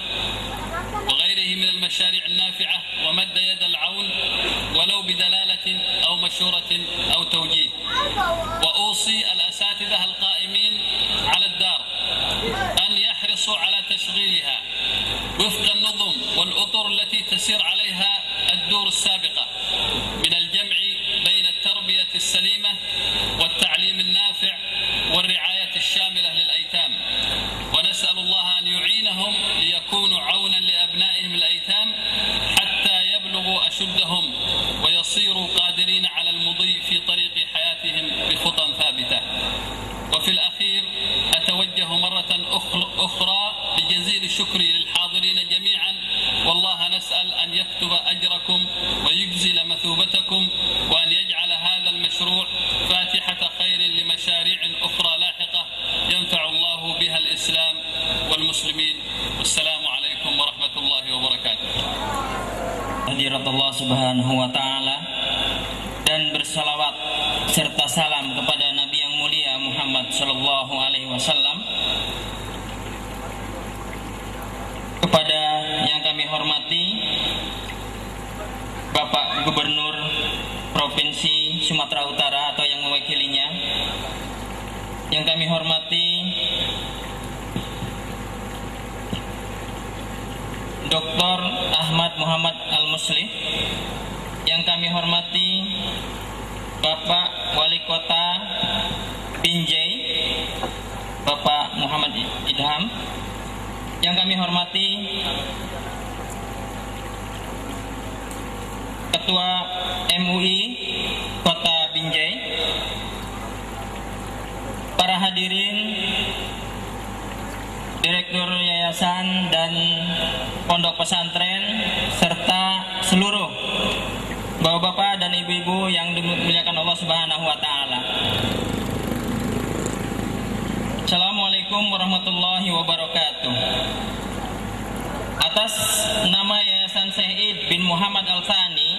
وغيره من المشاريع النافعة ومد يد العون ولو بدلالة أو مشورة أو توجيه. وأوصي الأساتذة القائمين على الدار أن يحرصوا حرصوا على تشغيلها وفق النظم والأطر التي تسير عليها الدور السابقة من الجمع بين التربية السليمة والتعليم النافع والرعاية الشاملة للأيتام، ونسأل الله أن يعينهم ليكونوا عونا لأبنائهم الأيتام حتى يبلغوا أشدهم ويصيروا قادرين على المضي في طريق حياتهم بخطى ثابتة. وفي الأخير أتوجه مرة أخرى بجزيل الشكر للحاضرين جميعا، والله نسأل أن يكتب أجركم ويجزل مثوبتكم وأن يجعل هذا المشروع فاتحة خير لمشاريع أخرى لاحقة ينفع الله بها الإسلام والمسلمين. والسلام عليكم ورحمة الله وبركاته. Hadirat Allah Subhanahu wa Ta'ala, dan bersalawat serta salam kepada Nabi yang mulia Muhammad Sallallahu Alaihi Wasallam. Kepada yang kami hormati Bapak Gubernur Provinsi Sumatera Utara atau yang mewakilinya, yang kami hormati Dr. Ahmad Muhammad Al-Musli, yang kami hormati Bapak Wali Kota Binjai Bapak Muhammad Idham, yang kami hormati Ketua MUI Kota Binjai, para hadirin, Direktur Yayasan dan Pondok Pesantren, serta seluruh bapak-bapak dan ibu-ibu yang dimuliakan Allah Subhanahu wa Ta'ala. Assalamualaikum warahmatullahi wabarakatuh. Atas nama Yayasan Syekh bin Muhammad Al-Thani,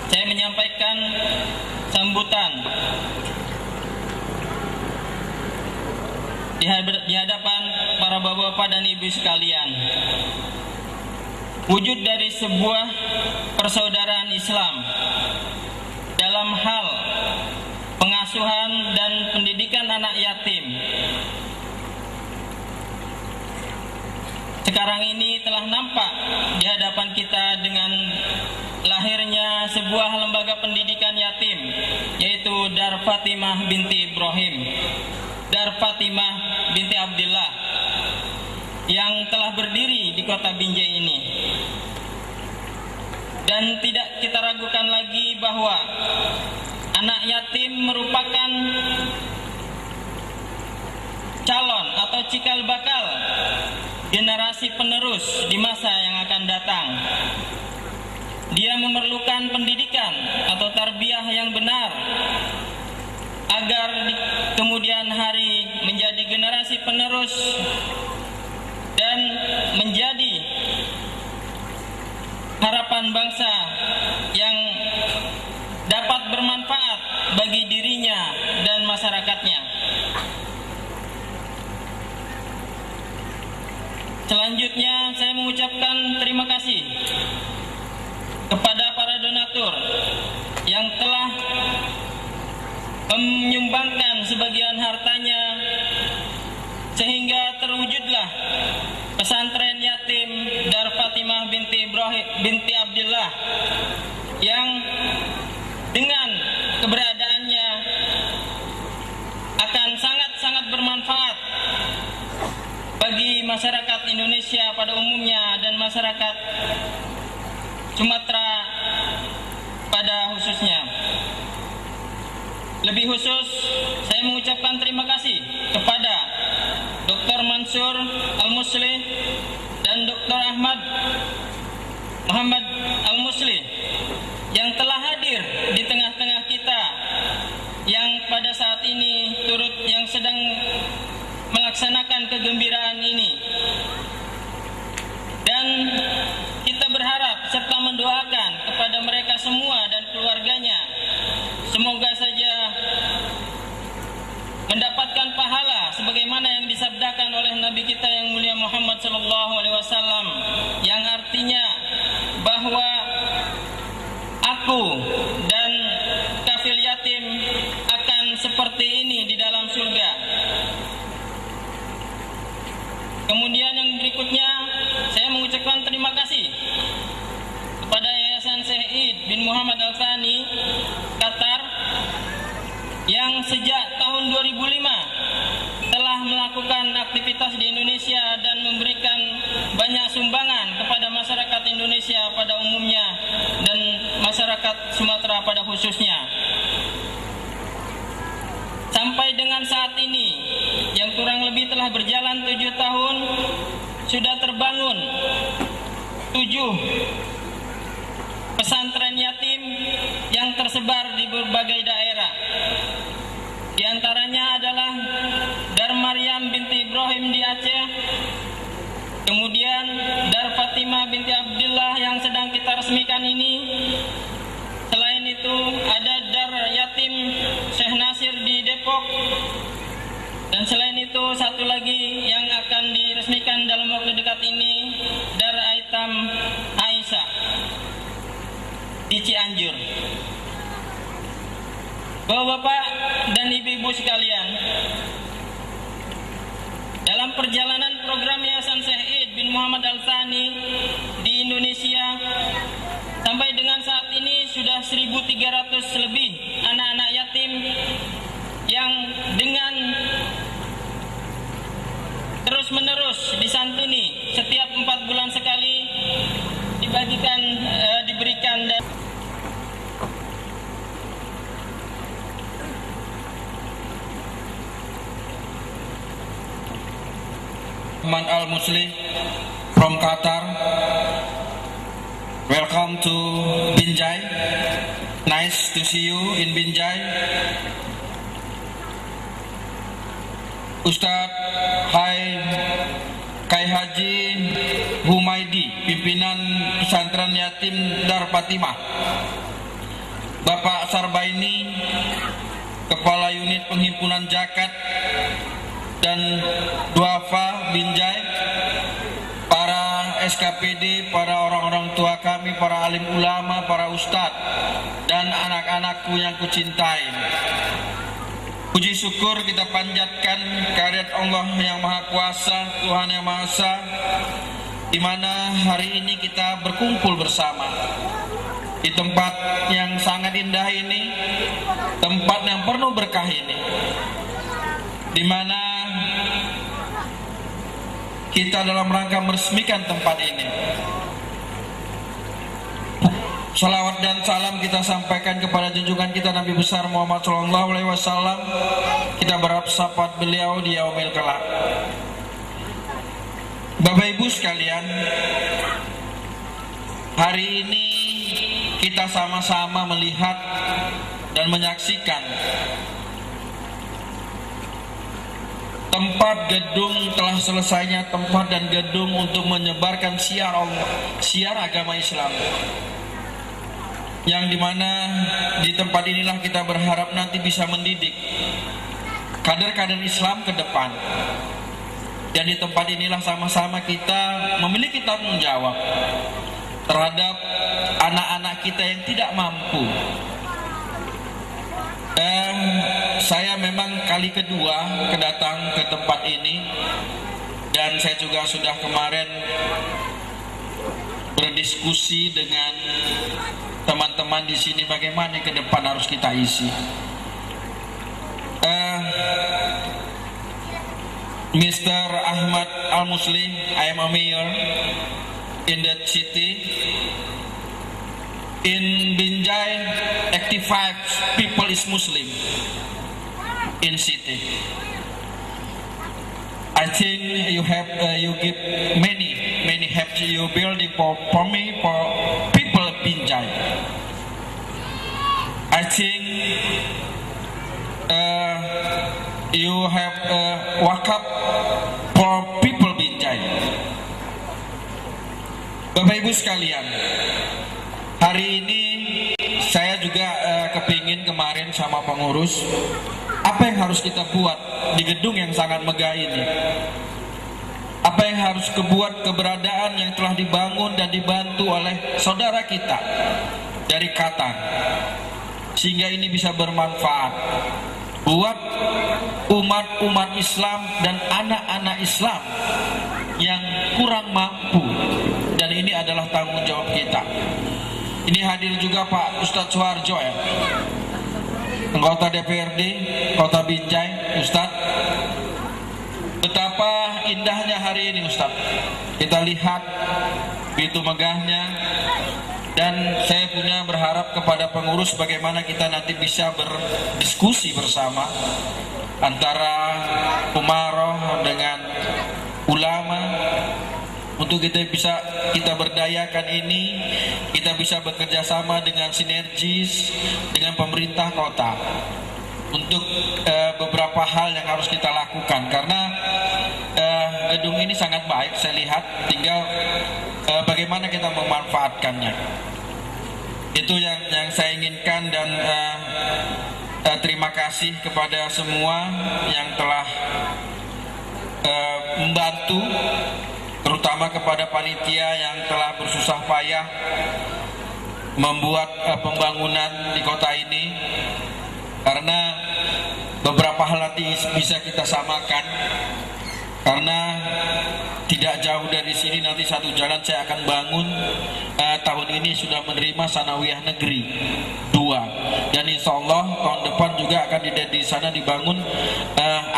saya menyampaikan sambutan di hadapan para bapak-bapak dan ibu sekalian. Wujud dari sebuah persaudaraan Islam dalam hal pengasuhan dan pendidikan anak yatim sekarang ini telah nampak di hadapan kita dengan lahirnya sebuah lembaga pendidikan yatim, yaitu Dar Fatimah binti Ibrahim, Dar Fatimah binti Abdillah, yang telah berdiri di kota Binjai ini. Dan tidak kita ragukan lagi bahwa anak yatim merupakan calon atau cikal bakal generasi penerus di masa yang akan datang. Dia memerlukan pendidikan atau tarbiyah yang benar agar di kemudian hari menjadi generasi penerus dan menjadi harapan bangsa yang dapat bermanfaat bagi dirinya dan masyarakatnya. Selanjutnya saya mengucapkan terima kasih kepada para donatur yang telah menyumbangkan sebagian hartanya sehingga terwujudlah pesantren yatim Dar Fatimah binti Ibrahim binti Abdillah yang dengan keberadaannya akan sangat-sangat bermanfaat bagi masyarakat Indonesia pada umumnya dan masyarakat Sumatera pada khususnya. Lebih khusus, saya mengucapkan terima kasih kepada Dr. Mansur Al-Musli dan Dr. Ahmad Muhammad Al-Musli yang telah hadir di tengah-tengah kita, yang pada saat ini yang sedang melaksanakan kegembiraan ini. Dan kita berharap serta mendoakan kepada mereka semua dan keluarganya, semoga saja mendapatkan pahala sebagaimana yang disabdakan oleh Nabi kita yang mulia Muhammad SAW, yang artinya bahwa aku dan kafil yatim akan seperti ini di dalam surga. sejak tahun 2005 telah melakukan aktivitas di Indonesia dan memberikan banyak sumbangan kepada masyarakat Indonesia pada umumnya dan masyarakat Sumatera pada khususnya. Sampai dengan saat ini, yang kurang lebih telah berjalan 7 tahun, sudah terbangun 7 pesantren yatim yang tersebar di berbagai daerah. Di antaranya adalah Dar Maryam binti Ibrahim di Aceh, kemudian Dar Fatimah binti Abdullah yang sedang kita resmikan ini. Selain itu ada Dar Yatim Syekh Nasir di Depok, dan selain itu satu lagi yang akan diresmikan dalam waktu dekat ini, Dar Aitam Aisyah di Cianjur. Bapak-bapak dan ibu-ibu sekalian, dalam perjalanan program Yayasan Syekh bin Muhammad Al-Thani di Indonesia, sampai dengan saat ini sudah 1.300 lebih anak-anak yatim yang dengan terus-menerus disantuni setiap 4 bulan sekali diberikan dan Ahmad Al-Muslim from Qatar. Welcome to Binjai. Nice to see you in Binjai. Ustadz Hai Kai Haji Humaydi, pimpinan pesantren yatim Dar Fatimah. Bapak Sarbaini, Kepala Unit Penghimpunan Zakat dan Duafa Binjai, para SKPD, para orang-orang tua kami, para alim ulama, para ustadz, dan anak-anakku yang kucintai. Puji syukur kita panjatkan kehadirat Allah yang Maha Kuasa, Tuhan yang Maha Esa, di mana hari ini kita berkumpul bersama di tempat yang sangat indah ini, tempat yang penuh berkah ini, di mana kita dalam rangka meresmikan tempat ini. Salawat dan salam kita sampaikan kepada junjungan kita Nabi besar Muhammad SAW. Kita berharap syafaat beliau di yaumil kelak. Bapak Ibu sekalian, hari ini kita sama-sama melihat dan menyaksikan tempat gedung telah selesainya tempat dan gedung untuk menyebarkan syiar Allah, syiar agama Islam. Yang dimana di tempat inilah kita berharap nanti bisa mendidik kader-kader Islam ke depan. Dan di tempat inilah sama-sama kita memiliki tanggung jawab terhadap anak-anak kita yang tidak mampu. Saya memang kali kedua kedatang ke tempat ini, dan saya juga sudah kemarin berdiskusi dengan teman-teman di sini bagaimana ke depan harus kita isi. Mr. Ahmad Al-Muslim, I am a mayor in that city. In Binjai, 85 people is Muslim in city. I think you have you give many help you building for me for people of Binjai. I think you have wakaf for people Binjai. Bapak Ibu sekalian, hari ini saya juga kepingin kemarin sama pengurus, apa yang harus kita buat di gedung yang sangat megah ini? Apa yang harus kebuat keberadaan yang telah dibangun dan dibantu oleh saudara kita dari Qatar, sehingga ini bisa bermanfaat buat umat-umat Islam dan anak-anak Islam yang kurang mampu, dan ini adalah tanggung jawab kita. Ini hadir juga Pak Ustadz Suharjo ya. anggota DPRD Kota Binjai, Ustadz. Betapa indahnya hari ini, Ustadz. Kita lihat begitu megahnya, dan saya punya berharap kepada pengurus bagaimana kita nanti bisa berdiskusi bersama antara umaroh dengan ulama untuk kita berdayakan ini, kita bisa bekerja sama dengan sinergis dengan pemerintah kota untuk beberapa hal yang harus kita lakukan, karena gedung ini sangat baik saya lihat, tinggal bagaimana kita memanfaatkannya. Itu yang saya inginkan, dan terima kasih kepada semua yang telah membantu, terutama kepada panitia yang telah bersusah payah membuat pembangunan di kota ini, karena beberapa hal nanti bisa kita samakan. Karena tidak jauh dari sini nanti satu jalan saya akan bangun, tahun ini sudah menerima Sanawiyah Negeri 2, dan insya Allah tahun depan juga akan di sana dibangun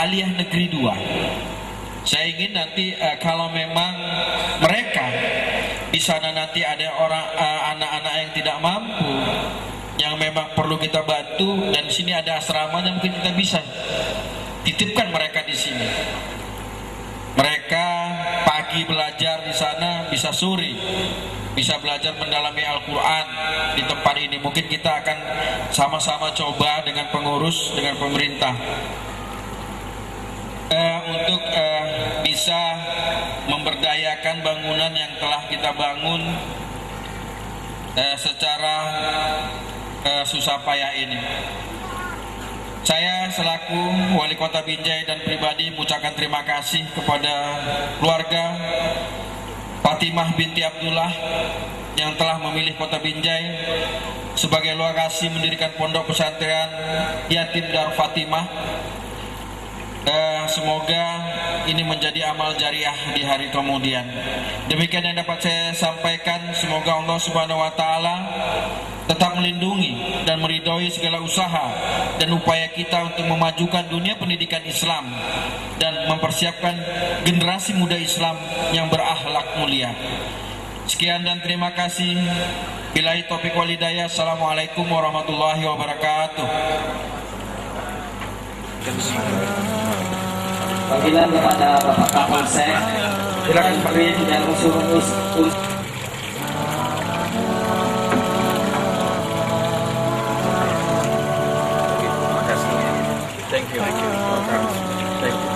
Aliyah Negeri 2. Saya ingin nanti kalau memang mereka di sana nanti ada orang anak-anak yang tidak mampu, yang memang perlu kita bantu, dan di sini ada asramanya, mungkin kita bisa titipkan mereka di sini. Mereka pagi belajar di sana, bisa sore bisa belajar mendalami Al-Quran di tempat ini. Mungkin kita akan sama-sama coba dengan pengurus, dengan pemerintah, untuk bisa memberdayakan bangunan yang telah kita bangun secara susah payah ini. Saya selaku Wali Kota Binjai dan pribadi mengucapkan terima kasih kepada keluarga Fatimah binti Abdullah yang telah memilih Kota Binjai sebagai lokasi mendirikan pondok pesantren yatim Dar Fatimah. Semoga ini menjadi amal jariah di hari kemudian. Demikian yang dapat saya sampaikan. Semoga Allah Subhanahu wa Ta'ala tetap melindungi dan meridhoi segala usaha dan upaya kita untuk memajukan dunia pendidikan Islam dan mempersiapkan generasi muda Islam yang berakhlak mulia. Sekian dan terima kasih. Billahi taufiq wal hidayah. Assalamualaikum warahmatullahi wabarakatuh. Panggilan kepada Bapak Kapolsek, silakan beri dan usul-usul. Thank you. Thank you.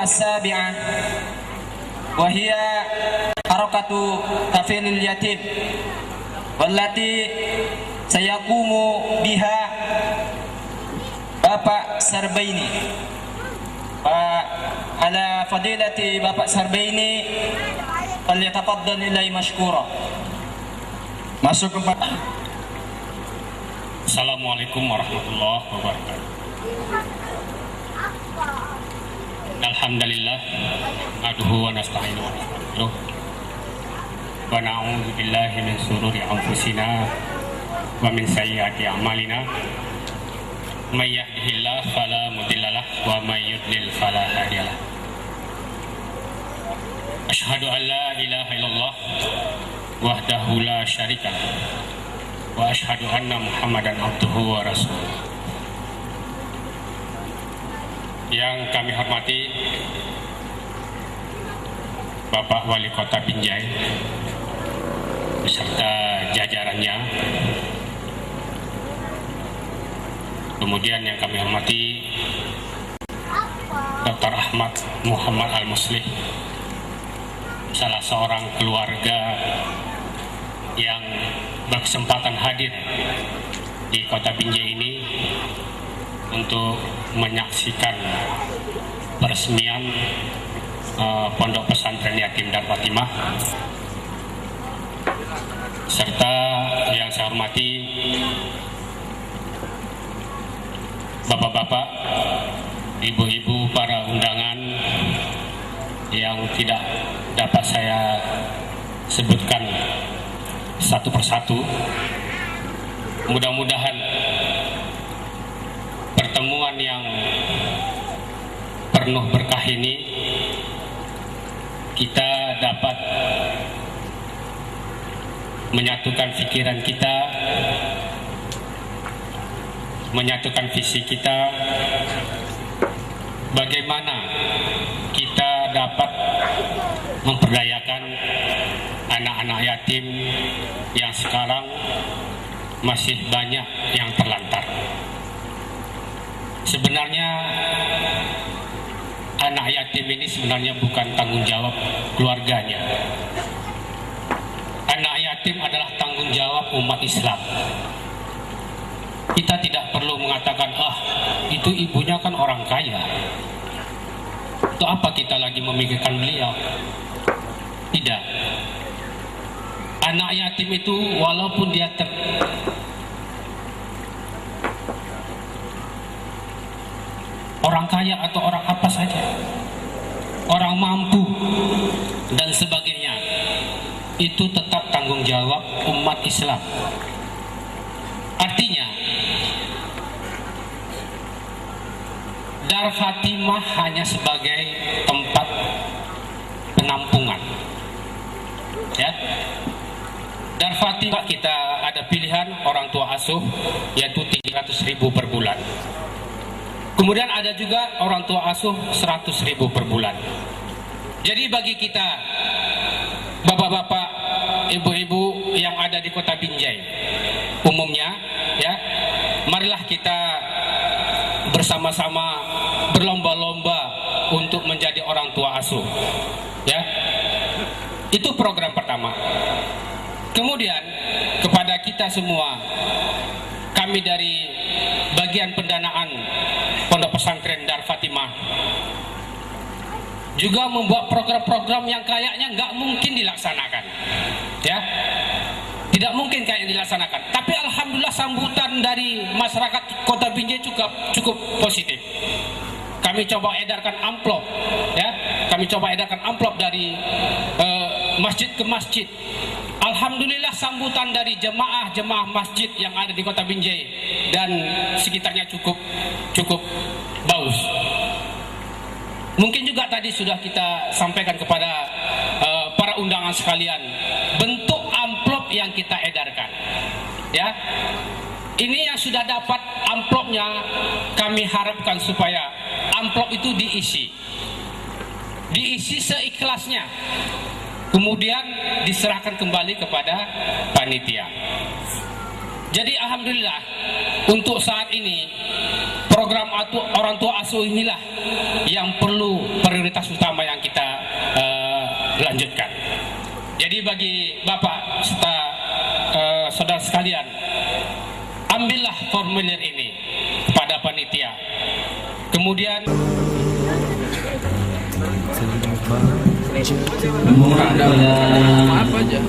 السابعة وهي حركة كفيل اليتيم والتي سيقوم بها Bapak Sarbaini. على فضيلة Bapak Sarbaini فليتفضل إلي مشكورا. Masuk ke Assalamualaikum warahmatullahi wabarakatuh. Alhamdulillah, nahmaduhu wa nasta'inuhu wa nastaghfiruh. Wa na'udzu billahi min shururi anfusina wa min sayyiati a'malina. May yahdihillahu fala mudilla lahu wa may yudlil fala hadiya lahu. Asyhadu an la ilaha illallah wahdahu la syarika lahu wa asyhadu anna Muhammadan abduhu wa rasuluh. Yang kami hormati Bapak Wali Kota Binjai beserta jajarannya, kemudian yang kami hormati Dr. Ahmad Muhammad Al-Muslih, salah seorang keluarga yang berkesempatan hadir di Kota Binjai ini untuk menyaksikan peresmian Pondok Pesantren Yatim Dar Fatimah, serta yang saya hormati bapak-bapak, ibu-ibu, para undangan yang tidak dapat saya sebutkan satu persatu. Mudah-mudahan pertemuan yang penuh berkah ini kita dapat menyatukan pikiran kita, menyatukan visi kita, bagaimana kita dapat memperdayakan anak-anak yatim yang sekarang masih banyak yang terlantar. Sebenarnya anak yatim ini sebenarnya bukan tanggung jawab keluarganya. Anak yatim adalah tanggung jawab umat Islam. Kita tidak perlu mengatakan, itu ibunya kan orang kaya, untuk apa kita lagi memikirkan beliau? Tidak. Anak yatim itu walaupun dia orang kaya atau orang apa saja, orang mampu dan sebagainya, itu tetap tanggung jawab umat Islam. Artinya Dar Fatimah hanya sebagai tempat penampungan, ya. Dar Fatimah kita ada pilihan orang tua asuh, yaitu 300.000 per bulan. Kemudian ada juga orang tua asuh 100.000 per bulan. Jadi bagi kita bapak-bapak, ibu-ibu yang ada di Kota Binjai umumnya, ya, marilah kita bersama-sama berlomba-lomba untuk menjadi orang tua asuh, ya. Itu program pertama. Kemudian kepada kita semua, kami dari bagian pendanaan Pondok Pesantren Dar Fatimah juga membuat program-program yang kayaknya nggak mungkin dilaksanakan, ya, tidak mungkin kayak dilaksanakan. Tapi alhamdulillah sambutan dari masyarakat Kota Binjai cukup positif. Kami coba edarkan amplop, ya, kami coba edarkan amplop dari masjid ke masjid. Alhamdulillah sambutan dari jemaah masjid yang ada di Kota Binjai dan sekitarnya cukup bagus. Mungkin juga tadi sudah kita sampaikan kepada para undangan sekalian bentuk amplop yang kita edarkan, ya. Ini yang sudah dapat amplopnya, kami harapkan supaya amplop itu diisi seikhlasnya, kemudian diserahkan kembali kepada panitia. Jadi alhamdulillah untuk saat ini program orang tua asuh inilah yang perlu prioritas utama yang kita lanjutkan. Jadi bagi Bapak serta saudara sekalian, ambillah formulir ini kepada panitia. Kemudian apa aja